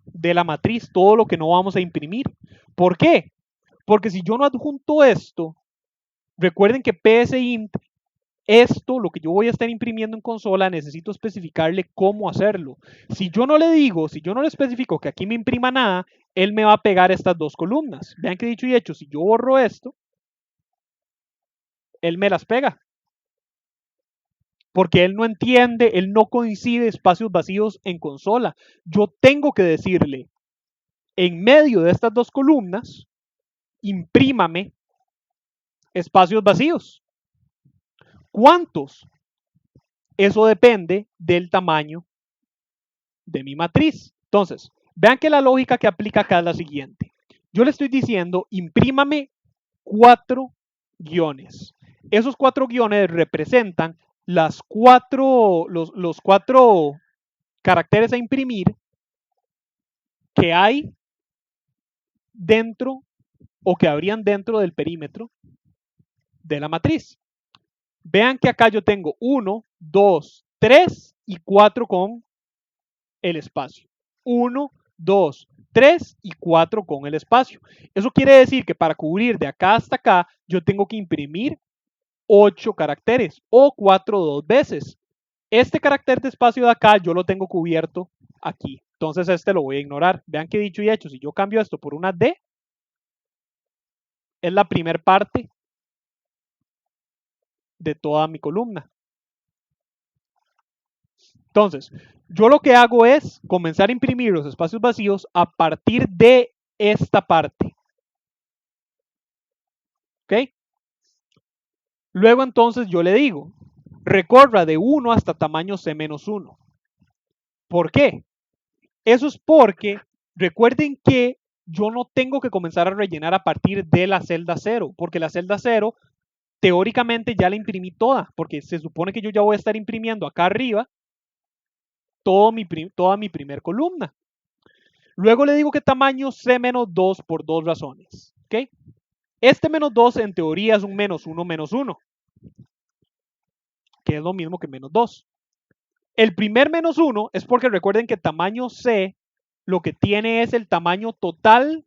de la matriz, todo lo que no vamos a imprimir. ¿Por qué? Porque si yo no adjunto esto, recuerden que psint, esto, lo que yo voy a estar imprimiendo en consola, necesito especificarle cómo hacerlo. Si yo no le digo, si yo no le especifico que aquí me imprima nada, él me va a pegar estas 2 columnas. Vean que dicho y hecho, si yo borro esto, él me las pega. Porque él no entiende, él no coincide espacios vacíos en consola. Yo tengo que decirle, en medio de estas 2 columnas, imprímame espacios vacíos. ¿Cuántos? Eso depende del tamaño de mi matriz. Entonces, vean que la lógica que aplica acá es la siguiente. Yo le estoy diciendo, imprímame 4 guiones. Esos 4 guiones representan los 4 caracteres a imprimir que hay dentro o que habrían dentro del perímetro de la matriz. Vean que acá yo tengo 1, 2, 3 y 4 con el espacio. 1, 2, 3 y 4 con el espacio. Eso quiere decir que para cubrir de acá hasta acá, yo tengo que imprimir 8 caracteres o 4 2 veces. Este carácter de espacio de acá yo lo tengo cubierto aquí. Entonces este lo voy a ignorar. Vean que dicho y hecho, si yo cambio esto por una D, es la primera parte de toda mi columna. Entonces, yo lo que hago es comenzar a imprimir los espacios vacíos a partir de esta parte. ¿Ok? Luego entonces yo le digo, recorra de 1 hasta tamaño C-1. ¿Por qué? Eso es porque recuerden que yo no tengo que comenzar a rellenar a partir de la celda 0, porque la celda 0 teóricamente ya la imprimí toda, porque se supone que yo ya voy a estar imprimiendo acá arriba toda mi primer columna. Luego le digo que tamaño C-2 por 2 razones. ¿Okay? Este menos 2 en teoría es un menos 1, que es lo mismo que menos 2. El primer menos 1 es porque recuerden que tamaño C lo que tiene es el tamaño total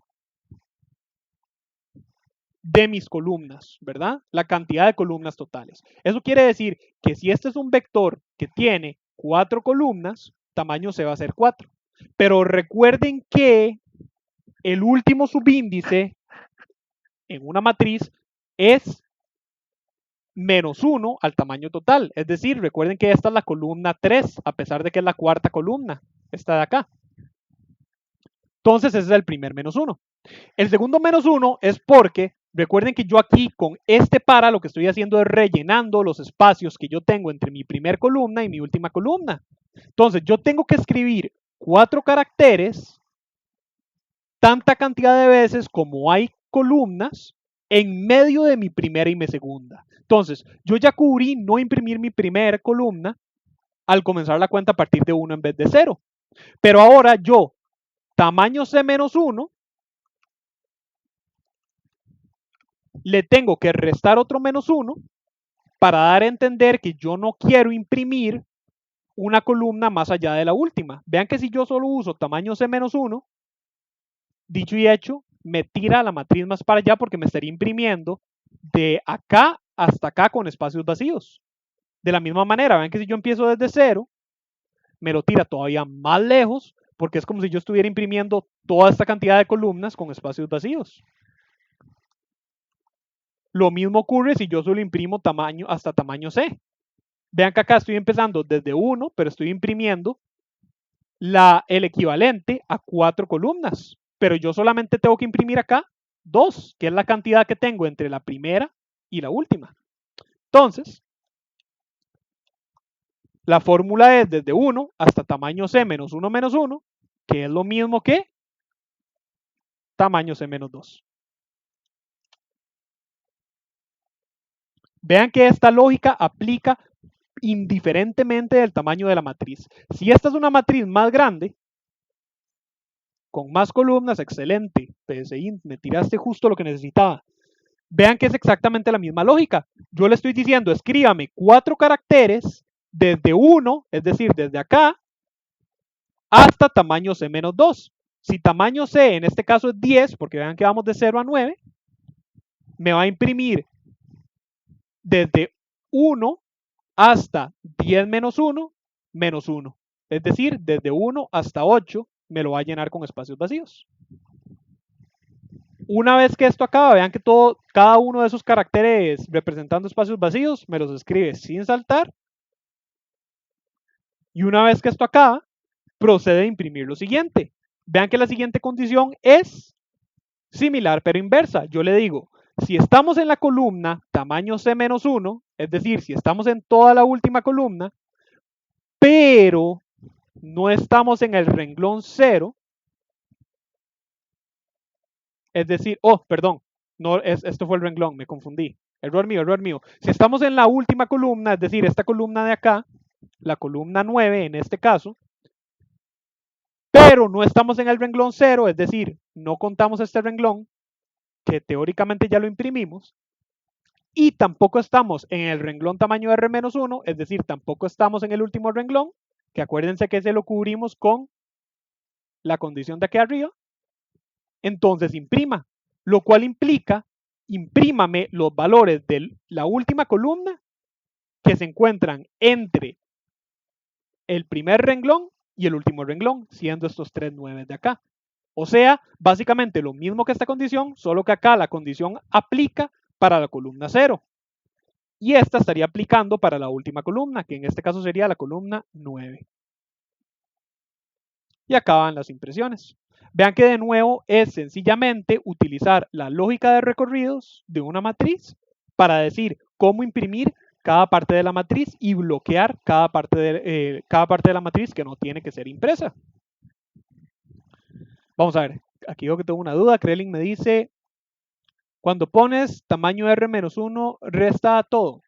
de mis columnas, ¿verdad? La cantidad de columnas totales. Eso quiere decir que si este es un vector que tiene 4 columnas, tamaño C va a ser 4. Pero recuerden que el último subíndice en una matriz es menos 1 al tamaño total. Es decir, recuerden que esta es la columna 3, a pesar de que es la cuarta columna, esta de acá. Entonces ese es el primer menos 1. El segundo menos 1 es porque recuerden que yo aquí con este para lo que estoy haciendo es rellenando los espacios que yo tengo entre mi primer columna y mi última columna. Entonces yo tengo que escribir 4 caracteres, tanta cantidad de veces como hay columnas en medio de mi primera y mi segunda. Entonces yo ya cubrí no imprimir mi primera columna al comenzar la cuenta a partir de 1 en vez de 0. Pero ahora yo, tamaño C-1, le tengo que restar otro menos 1 para dar a entender que yo no quiero imprimir una columna más allá de la última. Vean que si yo solo uso tamaño C-1, dicho y hecho, me tira la matriz más para allá porque me estaría imprimiendo de acá hasta acá con espacios vacíos. De la misma manera, vean que si yo empiezo desde 0, me lo tira todavía más lejos porque es como si yo estuviera imprimiendo toda esta cantidad de columnas con espacios vacíos. Lo mismo ocurre si yo solo imprimo tamaño hasta tamaño C. Vean que acá estoy empezando desde 1, pero estoy imprimiendo el equivalente a 4 columnas. Pero yo solamente tengo que imprimir acá 2, que es la cantidad que tengo entre la primera y la última. Entonces, la fórmula es desde 1 hasta tamaño C menos 1 menos 1, que es lo mismo que tamaño C menos 2. Vean que esta lógica aplica indiferentemente del tamaño de la matriz. Si esta es una matriz más grande, con más columnas, excelente. PSI, me tiraste justo lo que necesitaba. Vean que es exactamente la misma lógica. Yo le estoy diciendo, escríbame 4 caracteres desde 1, es decir, desde acá, hasta tamaño C menos 2. Si tamaño C en este caso es 10, porque vean que vamos de 0 a 9, me va a imprimir desde 1 hasta 10 menos 1, menos 1. Es decir, desde 1 hasta 8 me lo va a llenar con espacios vacíos. Una vez que esto acaba, vean que cada uno de esos caracteres representando espacios vacíos me los escribe sin saltar. Y una vez que esto acaba, procede a imprimir lo siguiente. Vean que la siguiente condición es similar pero inversa. Yo le digo, si estamos en la columna tamaño C-1, es decir, si estamos en toda la última columna, pero no estamos en el renglón 0, es decir, perdón, no, esto fue el renglón, me confundí. Error mío, error mío. Si estamos en la última columna, es decir, esta columna de acá, la columna 9 en este caso, pero no estamos en el renglón 0, es decir, no contamos este renglón, que teóricamente ya lo imprimimos, y tampoco estamos en el renglón tamaño R-1, es decir, tampoco estamos en el último renglón, que acuérdense que se lo cubrimos con la condición de aquí arriba, entonces imprima, lo cual implica, imprímame los valores de la última columna que se encuentran entre el primer renglón y el último renglón, siendo estos 3 9 de acá. O sea, básicamente lo mismo que esta condición, solo que acá la condición aplica para la columna 0. Y esta estaría aplicando para la última columna, que en este caso sería la columna 9. Y acaban las impresiones. Vean que de nuevo es sencillamente utilizar la lógica de recorridos de una matriz para decir cómo imprimir cada parte de la matriz y bloquear cada parte de la matriz que no tiene que ser impresa. Vamos a ver, aquí veo que tengo una duda. Krelin me dice, cuando pones tamaño R-1, resta todo.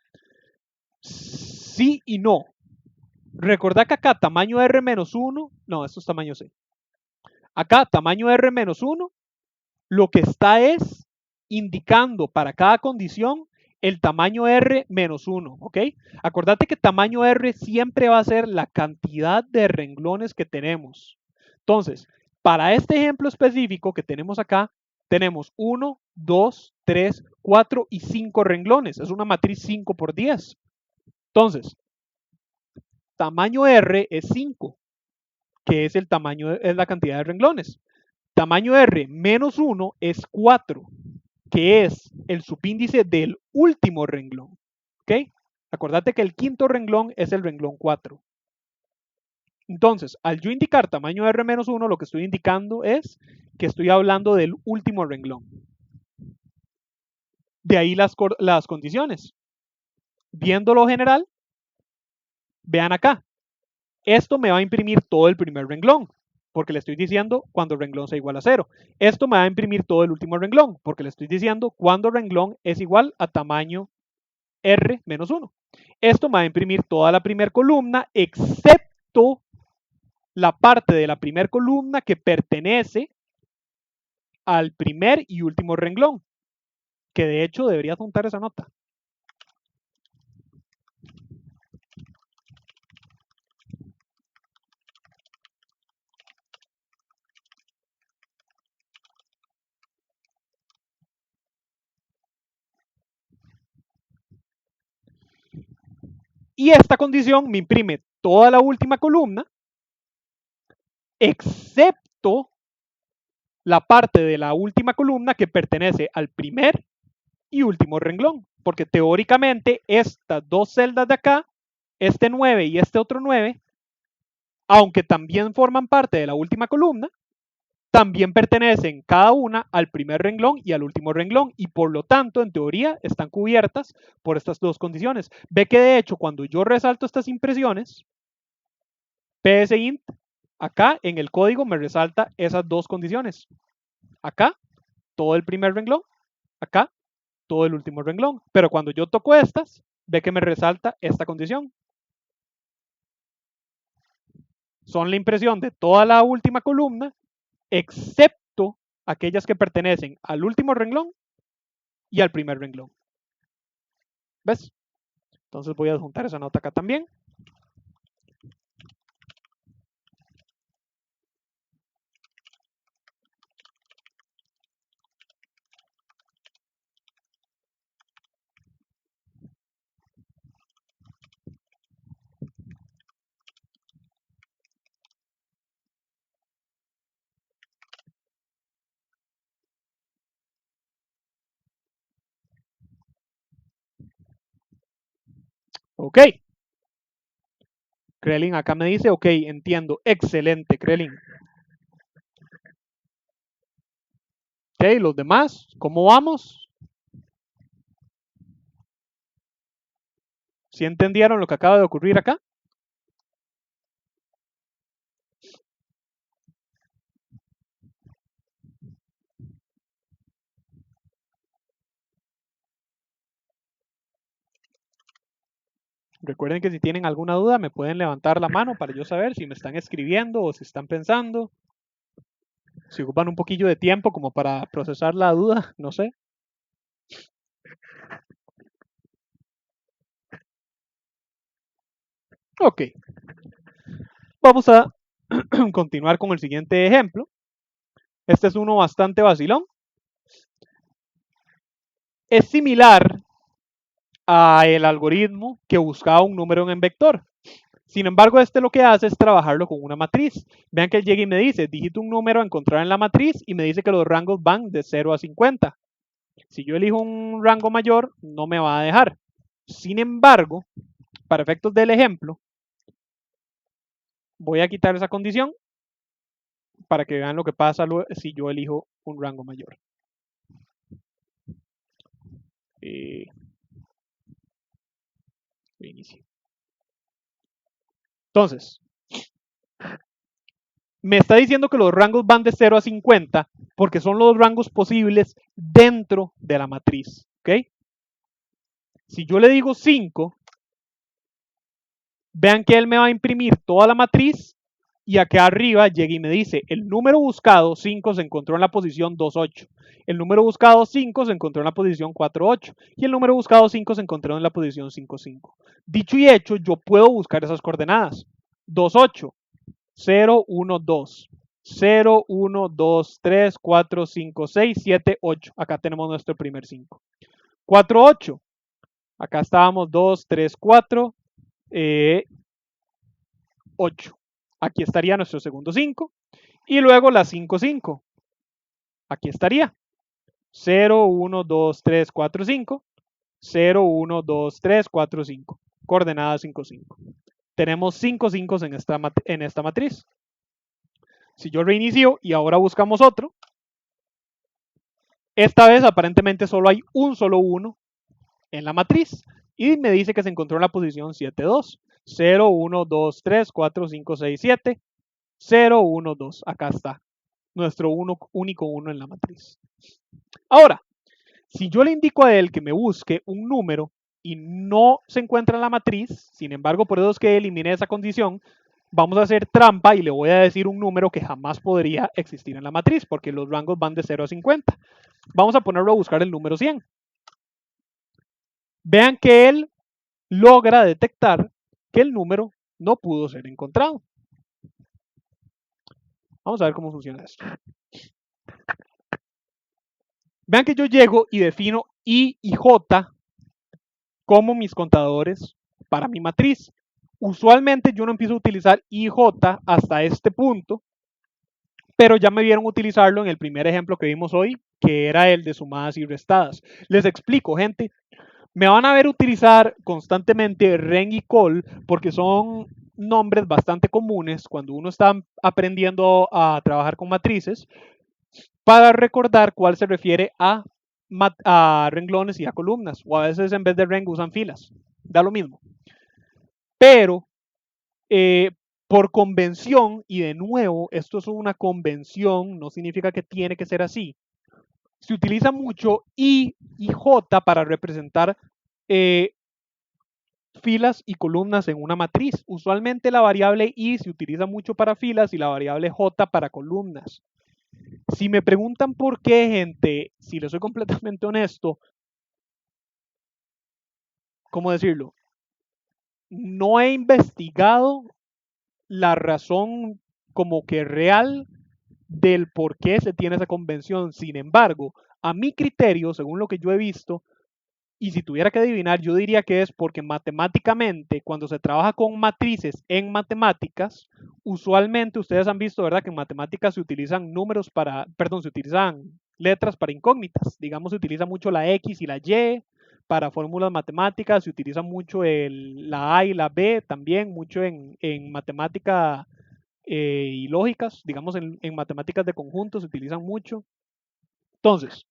Sí y no. Recordad que acá tamaño R-1, no, esto es tamaño C. Acá tamaño R-1, lo que está es indicando para cada condición el tamaño R-1, ¿ok? Acordate que tamaño R siempre va a ser la cantidad de renglones que tenemos. Entonces, para este ejemplo específico que tenemos acá, tenemos 1, 2, 3, 4 y 5 renglones. Es una matriz 5 por 10. Entonces, tamaño R es 5, que es el tamaño, es la cantidad de renglones. Tamaño R menos 1 es 4, que es el subíndice del último renglón. ¿Ok? Acordate que el quinto renglón es el renglón 4. Entonces, al yo indicar tamaño R menos 1, lo que estoy indicando es que estoy hablando del último renglón. De ahí las condiciones. Viendo lo general, vean acá. Esto me va a imprimir todo el primer renglón, porque le estoy diciendo cuando renglón sea igual a 0. Esto me va a imprimir todo el último renglón, porque le estoy diciendo cuando renglón es igual a tamaño R menos 1. Esto me va a imprimir toda la primera columna, excepto la parte de la primera columna que pertenece al primer y último renglón, que de hecho debería juntar esa nota. Y esta condición me imprime toda la última columna, excepto la parte de la última columna que pertenece al primer y último renglón, porque teóricamente estas dos celdas de acá, este 9 y este otro 9, aunque también forman parte de la última columna, también pertenecen cada una al primer renglón y al último renglón, y por lo tanto, en teoría, están cubiertas por estas dos condiciones. Ve que de hecho, cuando yo resalto estas impresiones, psint, acá en el código me resalta esas dos condiciones. Acá, todo el primer renglón, acá, todo el último renglón. Pero cuando yo toco estas, ve que me resalta esta condición. Son la impresión de toda la última columna, excepto aquellas que pertenecen al último renglón y al primer renglón. ¿Ves? Entonces voy a adjuntar esa nota acá también. Ok. Krelin acá me dice, ok, entiendo. Excelente, Krelin. Ok, los demás, ¿cómo vamos? ¿Sí entendieron lo que acaba de ocurrir acá? Recuerden que si tienen alguna duda me pueden levantar la mano para yo saber si me están escribiendo o si están pensando. Si ocupan un poquillo de tiempo como para procesar la duda, no sé. Ok. Vamos a continuar con el siguiente ejemplo. Este es uno bastante vacilón. Es similar al algoritmo que buscaba un número en vector. Sin embargo, este lo que hace es trabajarlo con una matriz. Vean que él llega y me dice, digito un número a encontrar en la matriz y me dice que los rangos van de 0 a 50. Si yo elijo un rango mayor, no me va a dejar. Sin embargo, para efectos del ejemplo, voy a quitar esa condición para que vean lo que pasa si yo elijo un rango mayor. Inicio. Entonces, me está diciendo que los rangos van de 0 a 50 porque son los rangos posibles dentro de la matriz. ¿Ok? Si yo le digo 5, vean que él me va a imprimir toda la matriz y acá arriba llega y me dice, el número buscado 5 se encontró en la posición 2,8. El número buscado 5 se encontró en la posición 4,8 y el número buscado 5 se encontró en la posición 5,5. Dicho y hecho, yo puedo buscar esas coordenadas. 2,8, 0, 1, 2. 0, 1, 2, 3, 4, 5, 6, 7, 8. Acá tenemos nuestro primer 5. 4, 8. Acá estábamos 2, 3, 4, 8. Aquí estaría nuestro segundo 5. Y luego la 5, 5. Aquí estaría. 0, 1, 2, 3, 4, 5. 0, 1, 2, 3, 4, 5. Coordenada 5, 5. Tenemos 5 5 en esta matriz. Si yo reinicio y ahora buscamos otro, esta vez aparentemente solo hay un solo 1 en la matriz y me dice que se encontró en la posición 7, 2. 0, 1, 2, 3, 4, 5, 6, 7. 0, 1, 2. Acá está nuestro único 1 en la matriz. Ahora, si yo le indico a él que me busque un número y no se encuentra en la matriz, sin embargo, por eso es que eliminé esa condición, vamos a hacer trampa y le voy a decir un número que jamás podría existir en la matriz, porque los rangos van de 0 a 50. Vamos a ponerlo a buscar el número 100. Vean que él logra detectar que el número no pudo ser encontrado. Vamos a ver cómo funciona esto. Vean que yo llego y defino I y J como mis contadores para mi matriz. Usualmente yo no empiezo a utilizar I y J hasta este punto, pero ya me vieron utilizarlo en el primer ejemplo que vimos hoy, que era el de sumadas y restadas. Les explico, gente. Me van a ver utilizar constantemente ren y col porque son nombres bastante comunes cuando uno está aprendiendo a trabajar con matrices para recordar cuál se refiere a renglones y a columnas, o a veces en vez de reng usan filas, da lo mismo. Pero por convención, y de nuevo, esto es una convención, no significa que tiene que ser así, se utiliza mucho I y J para representar filas y columnas en una matriz. Usualmente la variable I se utiliza mucho para filas y la variable J para columnas. Si me preguntan por qué, gente, si les soy completamente honesto, ¿cómo decirlo? No he investigado la razón como que real del por qué se tiene esa convención. Sin embargo, a mi criterio, según lo que yo he visto, y si tuviera que adivinar, yo diría que es porque matemáticamente, cuando se trabaja con matrices en matemáticas, usualmente ustedes han visto, ¿verdad? Que en matemáticas se utilizan números para, perdón, se utilizan letras para incógnitas. Digamos, se utiliza mucho la X y la Y para fórmulas matemáticas, se utiliza mucho la A y la B también, mucho en matemática y lógicas, digamos, en matemáticas de conjuntos se utilizan mucho. Entonces,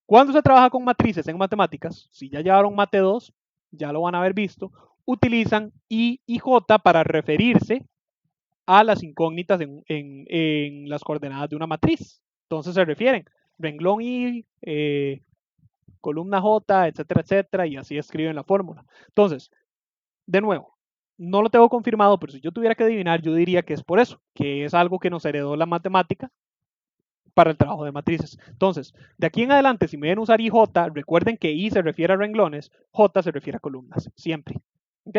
cuando se trabaja con matrices en matemáticas, si ya llevaron mate 2, ya lo van a haber visto, utilizan I y J para referirse a las incógnitas en las coordenadas de una matriz. Entonces se refieren renglón I, columna J, etcétera, etcétera, y así escriben la fórmula. Entonces, de nuevo, no lo tengo confirmado, pero si yo tuviera que adivinar, yo diría que es por eso, que es algo que nos heredó la matemática para el trabajo de matrices. Entonces, de aquí en adelante, si me ven usar IJ, recuerden que I se refiere a renglones, J se refiere a columnas, siempre. ¿Ok?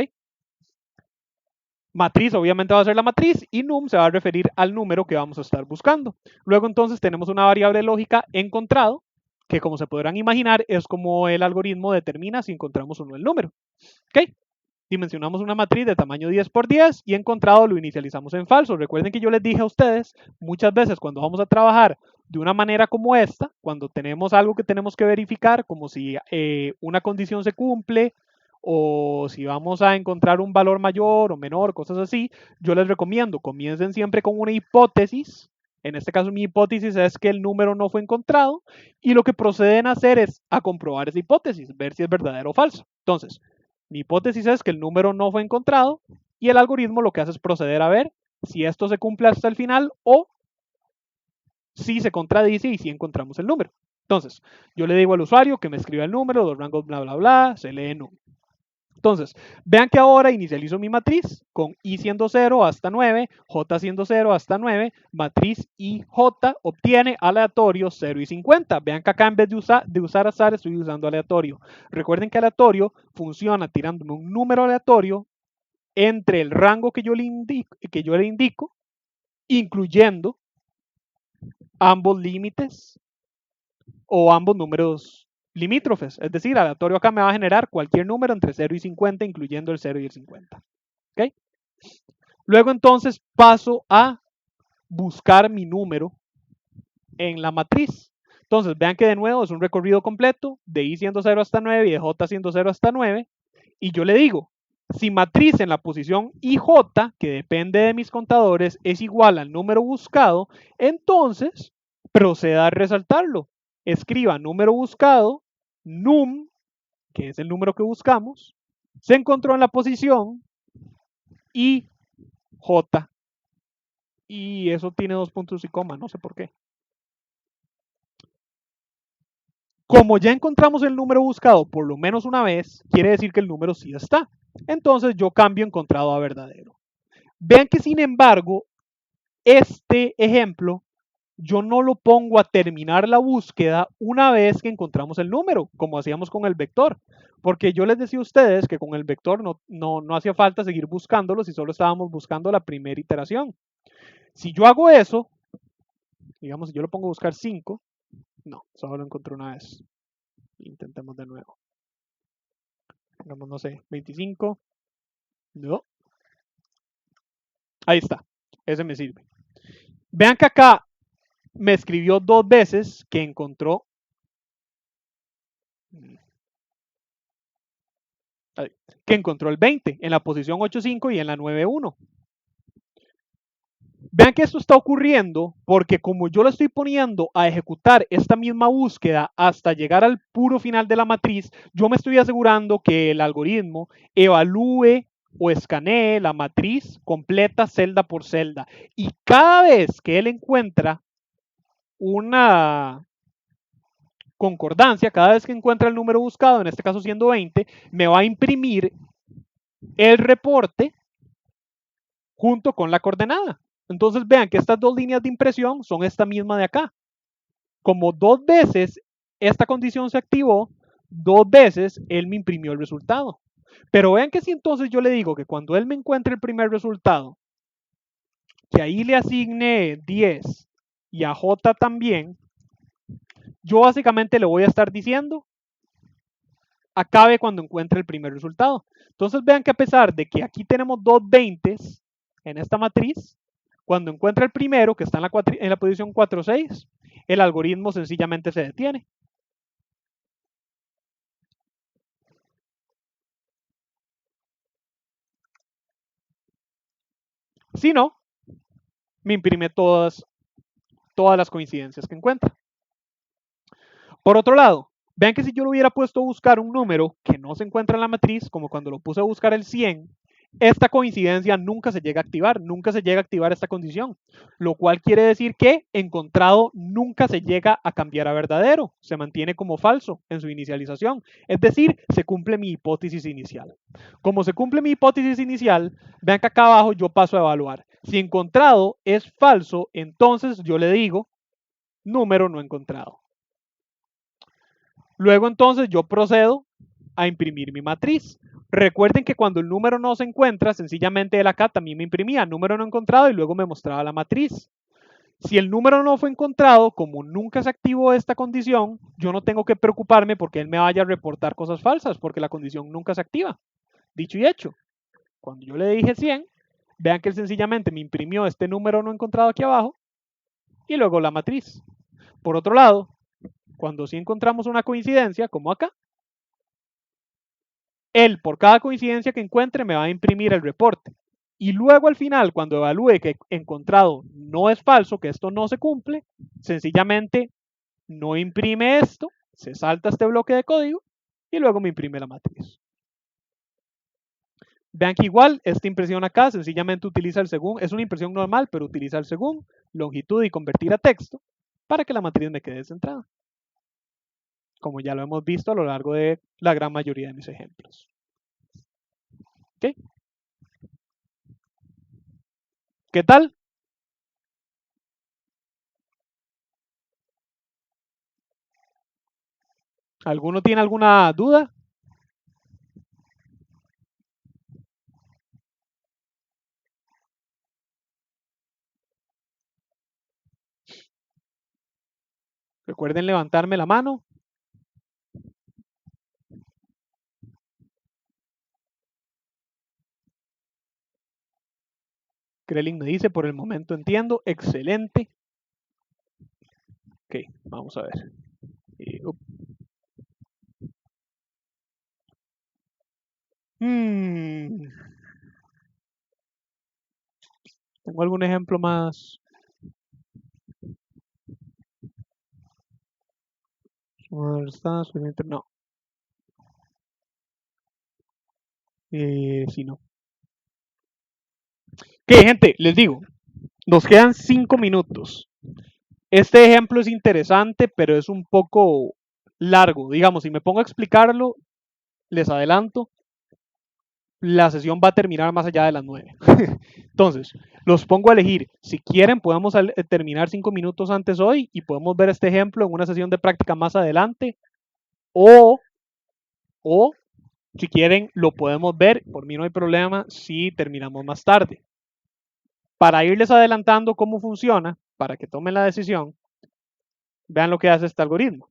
Matriz obviamente va a ser la matriz y num se va a referir al número que vamos a estar buscando. Luego entonces tenemos una variable lógica encontrado, que como se podrán imaginar es como el algoritmo determina si encontramos o no el número. ¿Ok? Dimensionamos una matriz de tamaño 10 por 10 y encontrado lo inicializamos en falso. Recuerden que yo les dije a ustedes, muchas veces cuando vamos a trabajar de una manera como esta, cuando tenemos algo que tenemos que verificar, como si una condición se cumple o si vamos a encontrar un valor mayor o menor, cosas así, yo les recomiendo, comiencen siempre con una hipótesis. En este caso mi hipótesis es que el número no fue encontrado y lo que proceden a hacer es a comprobar esa hipótesis, ver si es verdadero o falso. Entonces, mi hipótesis es que el número no fue encontrado y el algoritmo lo que hace es proceder a ver si esto se cumple hasta el final o si se contradice y si encontramos el número. Entonces, yo le digo al usuario que me escriba el número, los rangos, bla, bla, bla, se lee no. Entonces, vean que ahora inicializo mi matriz con I siendo 0 hasta 9, J siendo 0 hasta 9, matriz IJ obtiene aleatorio 0 y 50. Vean que acá en vez de usar azar estoy usando aleatorio. Recuerden que aleatorio funciona tirándome un número aleatorio entre el rango que yo le indico incluyendo ambos límites o ambos números limítrofes. Es decir, aleatorio acá me va a generar cualquier número entre 0 y 50, incluyendo el 0 y el 50. ¿Okay? Luego entonces paso a buscar mi número en la matriz. Entonces vean que de nuevo es un recorrido completo de I siendo 0 hasta 9 y de J siendo 0 hasta 9. Y yo le digo, si matriz en la posición IJ, que depende de mis contadores, es igual al número buscado, entonces proceda a resaltarlo. Escriba número buscado, num, que es el número que buscamos, se encontró en la posición IJ. Y eso tiene 2 puntos y coma, no sé por qué. Como ya encontramos el número buscado por lo menos una vez, quiere decir que el número sí está. Entonces yo cambio encontrado a verdadero. Vean que sin embargo, este ejemplo yo no lo pongo a terminar la búsqueda una vez que encontramos el número, como hacíamos con el vector. Porque yo les decía a ustedes que con el vector no hacía falta seguir buscándolo si solo estábamos buscando la primera iteración. Si yo hago eso, digamos, si yo lo pongo a buscar 5, no, solo lo encontré una vez. Intentemos de nuevo. Digamos, no sé, 25. No. Ahí está. Ese me sirve. Vean que acá me escribió 2 veces que encontró que encontró el 20 en la posición 8.5 y en la 9.1. Vean que esto está ocurriendo porque como yo lo estoy poniendo a ejecutar esta misma búsqueda hasta llegar al puro final de la matriz, yo me estoy asegurando que el algoritmo evalúe o escanee la matriz completa celda por celda. Y cada vez que él encuentra una concordancia, cada vez que encuentra el número buscado, en este caso siendo 20, me va a imprimir el reporte junto con la coordenada. Entonces vean que estas dos líneas de impresión son esta misma de acá. Como dos veces esta condición se activó, dos veces él me imprimió el resultado. Pero vean que si entonces yo le digo que cuando él me encuentre el primer resultado, que ahí le asigne 10 y a J también, yo básicamente le voy a estar diciendo acabe cuando encuentre el primer resultado. Entonces vean que a pesar de que aquí tenemos dos 20 en esta matriz, cuando encuentra el primero, que está en la posición 4.6, el algoritmo sencillamente se detiene. Si no, me imprime todas las coincidencias que encuentra. Por otro lado, vean que si yo lo hubiera puesto a buscar un número que no se encuentra en la matriz, como cuando lo puse a buscar el 100, esta coincidencia nunca se llega a activar, nunca se llega a activar esta condición, lo cual quiere decir que encontrado nunca se llega a cambiar a verdadero, se mantiene como falso en su inicialización, es decir, se cumple mi hipótesis inicial. Como se cumple mi hipótesis inicial, vean que acá abajo yo paso a evaluar. Si encontrado es falso, entonces yo le digo número no encontrado. Luego entonces yo procedo a imprimir mi matriz. Recuerden que cuando el número no se encuentra, sencillamente él acá también me imprimía número no encontrado y luego me mostraba la matriz. Si el número no fue encontrado, como nunca se activó esta condición, yo no tengo que preocuparme porque él me vaya a reportar cosas falsas, porque la condición nunca se activa. Dicho y hecho, cuando yo le dije 100, vean que él sencillamente me imprimió este número no encontrado aquí abajo y luego la matriz. Por otro lado, cuando sí encontramos una coincidencia, como acá, él por cada coincidencia que encuentre me va a imprimir el reporte. Y luego al final, cuando evalúe que encontrado no es falso, que esto no se cumple, sencillamente no imprime esto, se salta este bloque de código y luego me imprime la matriz. Vean que igual esta impresión acá sencillamente utiliza el según, es una impresión normal, pero utiliza el según, longitud y convertir a texto para que la matriz me quede centrada, como ya lo hemos visto a lo largo de la gran mayoría de mis ejemplos. ¿Ok? ¿Qué tal? ¿Alguno tiene alguna duda? Recuerden levantarme la mano. Krelin me dice, por el momento entiendo. Excelente. Ok, vamos a ver. ¿Tengo algún ejemplo más? No. Sí, no. Ok, gente, les digo, nos quedan 5 minutos. Este ejemplo es interesante, pero es un poco largo. Digamos, si me pongo a explicarlo, les adelanto, la sesión va a terminar más allá de las 9. Entonces, los pongo a elegir. Si quieren, podemos terminar 5 minutos antes hoy y podemos ver este ejemplo en una sesión de práctica más adelante. O si quieren, lo podemos ver. Por mí no hay problema si terminamos más tarde. Para irles adelantando cómo funciona, para que tomen la decisión, vean lo que hace este algoritmo.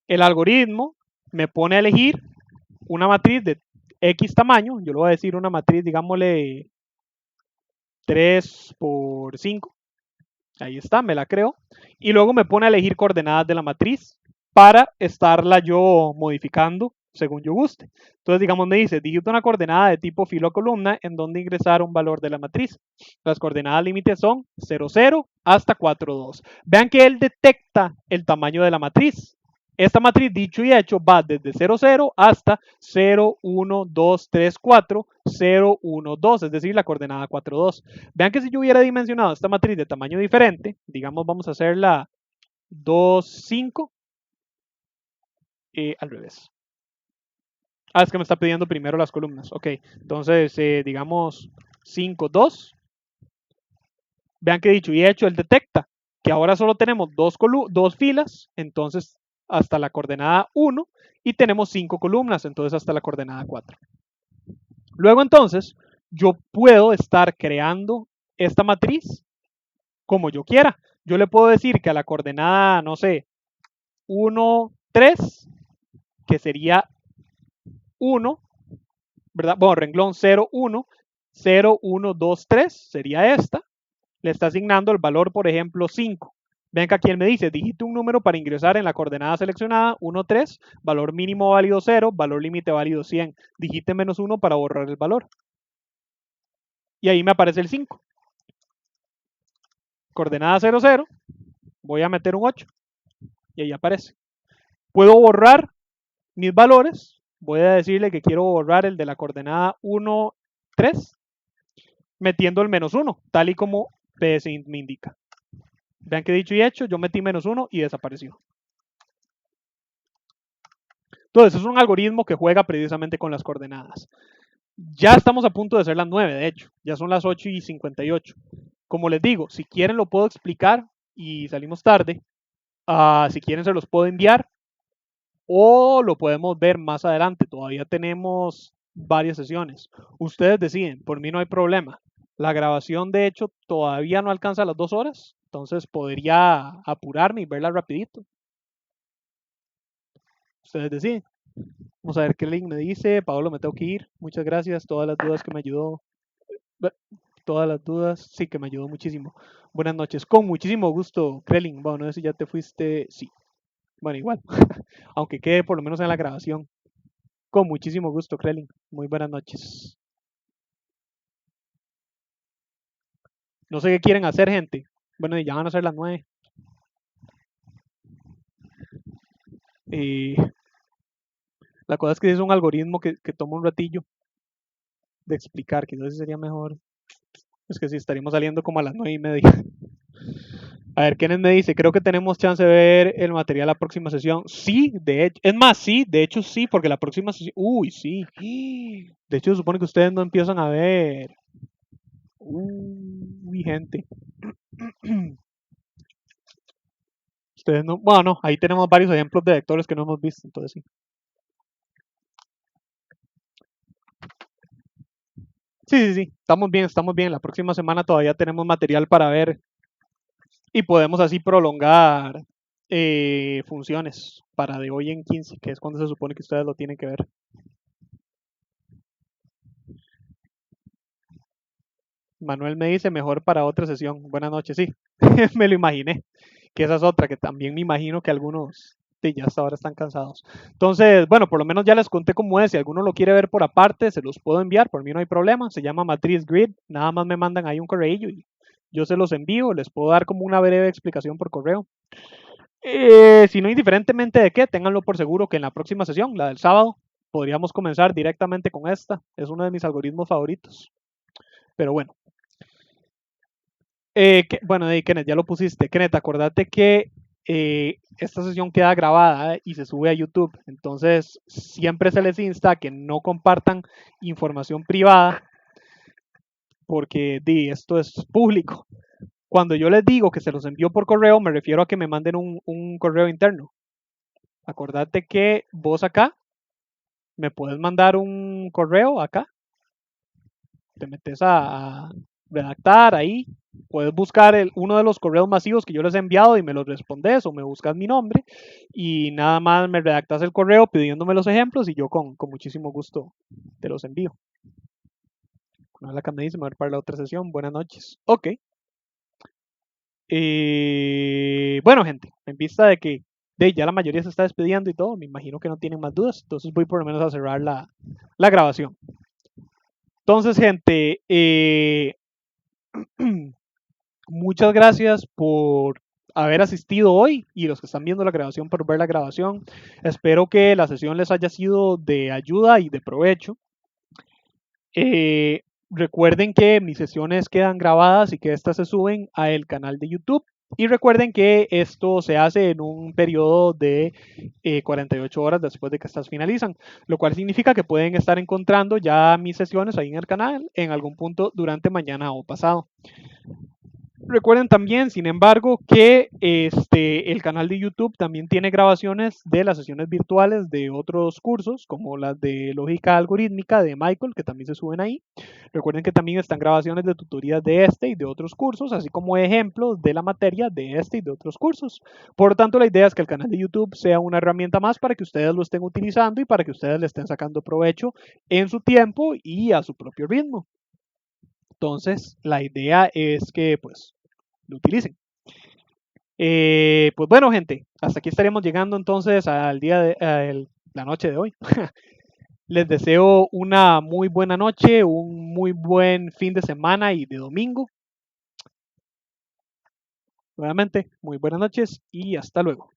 El algoritmo me pone a elegir una matriz de X tamaño. Yo le voy a decir una matriz, digámosle 3 por 5. Ahí está, me la creo. Y luego me pone a elegir coordenadas de la matriz. para estarla yo modificando según yo guste. Entonces, digamos, me dice, digita una coordenada de tipo filo columna en donde ingresar un valor de la matriz. Las coordenadas límites son 0, 0 hasta 4, 2. Vean que él detecta el tamaño de la matriz. Esta matriz, dicho y hecho, va desde 0, 0 hasta 0, 1, 2, 3, 4, 0, 1, 2, es decir, la coordenada 4, 2. Vean que si yo hubiera dimensionado esta matriz de tamaño diferente, digamos, vamos a hacerla 2, 5, al revés. Ah, es que me está pidiendo primero las columnas. Ok, entonces, digamos 5, 2. Vean que dicho y hecho, él detecta que ahora solo tenemos dos filas, entonces hasta la coordenada 1, y tenemos 5 columnas, entonces hasta la coordenada 4. Luego entonces, yo puedo estar creando esta matriz como yo quiera. Yo le puedo decir que a la coordenada, no sé, 1, 3, que sería 1, ¿verdad? Bueno, renglón 0, 1, 0, 1, 2, 3 sería esta. Le está asignando el valor, por ejemplo, 5. Ven que aquí él me dice, digite un número para ingresar en la coordenada seleccionada, 1, 3, valor mínimo válido 0, valor límite válido 100. Digite menos 1 para borrar el valor. Y ahí me aparece el 5. Coordenada 0, 0, voy a meter un 8 y ahí aparece. Puedo borrar mis valores. Voy a decirle que quiero borrar el de la coordenada 1, 3, metiendo el menos 1, tal y como PSINT me indica. Vean que dicho y hecho, yo metí menos 1 y desapareció. Entonces, es un algoritmo que juega precisamente con las coordenadas. Ya estamos a punto de ser las 9, de hecho. Ya son las 8:58. Como les digo, si quieren lo puedo explicar y salimos tarde. Si quieren se los puedo enviar o lo podemos ver más adelante. Todavía tenemos varias sesiones. Ustedes deciden, por mí no hay problema. La grabación, de hecho, todavía no alcanza las 2 horas, entonces podría apurarme y verla rapidito. Ustedes deciden. Vamos a ver qué link me dice. Pablo, me tengo que ir. Muchas gracias. Todas las dudas que me ayudó. Todas las dudas. Sí, que me ayudó muchísimo. Buenas noches. Con muchísimo gusto, Krelling. Bueno, no sé si ya te fuiste. Sí. Bueno, igual. Aunque quede por lo menos en la grabación. Con muchísimo gusto, Krelling. Muy buenas noches. No sé qué quieren hacer, gente. Bueno, ya van a ser las 9. La cosa es que es un algoritmo que toma un ratillo de explicar. Quizás sería mejor. Es que sí, estaríamos saliendo como a las 9:30. A ver, Kenneth me dice, creo que tenemos chance de ver el material la próxima sesión. Sí, de hecho, es más, sí, de hecho sí, porque la próxima sesión, uy, sí. De hecho, se supone que ustedes no empiezan a ver. Uy, gente. Ustedes no, bueno, no, ahí tenemos varios ejemplos de vectores que no hemos visto, entonces sí. Sí, sí, sí, estamos bien, estamos bien. La próxima semana todavía tenemos material para ver y podemos así prolongar funciones para de hoy en 15, que es cuando se supone que ustedes lo tienen que ver. Manuel me dice mejor para otra sesión. Buenas noches, sí. Me lo imaginé. Que esa es otra que también me imagino que algunos ya hasta ahora están cansados. Entonces, bueno, por lo menos ya les conté cómo es. Si alguno lo quiere ver por aparte, se los puedo enviar. Por mí no hay problema. Se llama Matriz Grid. Nada más me mandan ahí un correo y yo se los envío. Les puedo dar como una breve explicación por correo. Si no, indiferentemente de qué, ténganlo por seguro que en la próxima sesión, la del sábado, podríamos comenzar directamente con esta. Es uno de mis algoritmos favoritos. Pero bueno, bueno, Kenneth, ya lo pusiste. Kenneth, acordate que esta sesión queda grabada y se sube a YouTube. Entonces, siempre se les insta que no compartan información privada porque esto es público. Cuando yo les digo que se los envío por correo, me refiero a que me manden un correo interno. Acordate que vos acá me puedes mandar un correo acá. Te metes a redactar ahí, puedes buscar uno de los correos masivos que yo les he enviado y me los respondes o me buscas mi nombre y nada más me redactas el correo pidiéndome los ejemplos y yo con muchísimo gusto te los envío. Con la que me dice, me voy a ir para la otra sesión. Buenas noches. Ok. Bueno, gente, en vista de que ya la mayoría se está despidiendo y todo, me imagino que no tienen más dudas, entonces voy por lo menos a cerrar la grabación. Entonces, gente, muchas gracias por haber asistido hoy y los que están viendo la grabación por ver la grabación. Espero que la sesión les haya sido de ayuda y de provecho. Recuerden que mis sesiones quedan grabadas y que estas se suben al canal de YouTube. Y recuerden que esto se hace en un periodo de 48 horas después de que estas finalizan, lo cual significa que pueden estar encontrando ya mis sesiones ahí en el canal en algún punto durante mañana o pasado. Recuerden también, sin embargo, que el canal de YouTube también tiene grabaciones de las sesiones virtuales de otros cursos, como las de lógica algorítmica de Michael, que también se suben ahí. Recuerden que también están grabaciones de tutorías de este y de otros cursos, así como ejemplos de la materia de este y de otros cursos. Por lo tanto, la idea es que el canal de YouTube sea una herramienta más para que ustedes lo estén utilizando y para que ustedes le estén sacando provecho en su tiempo y a su propio ritmo. Entonces, la idea es que, pues, lo utilicen. Pues bueno, gente, hasta aquí estaremos llegando entonces al día de la noche de hoy. Les deseo una muy buena noche, un muy buen fin de semana y de domingo. Nuevamente, muy buenas noches y hasta luego.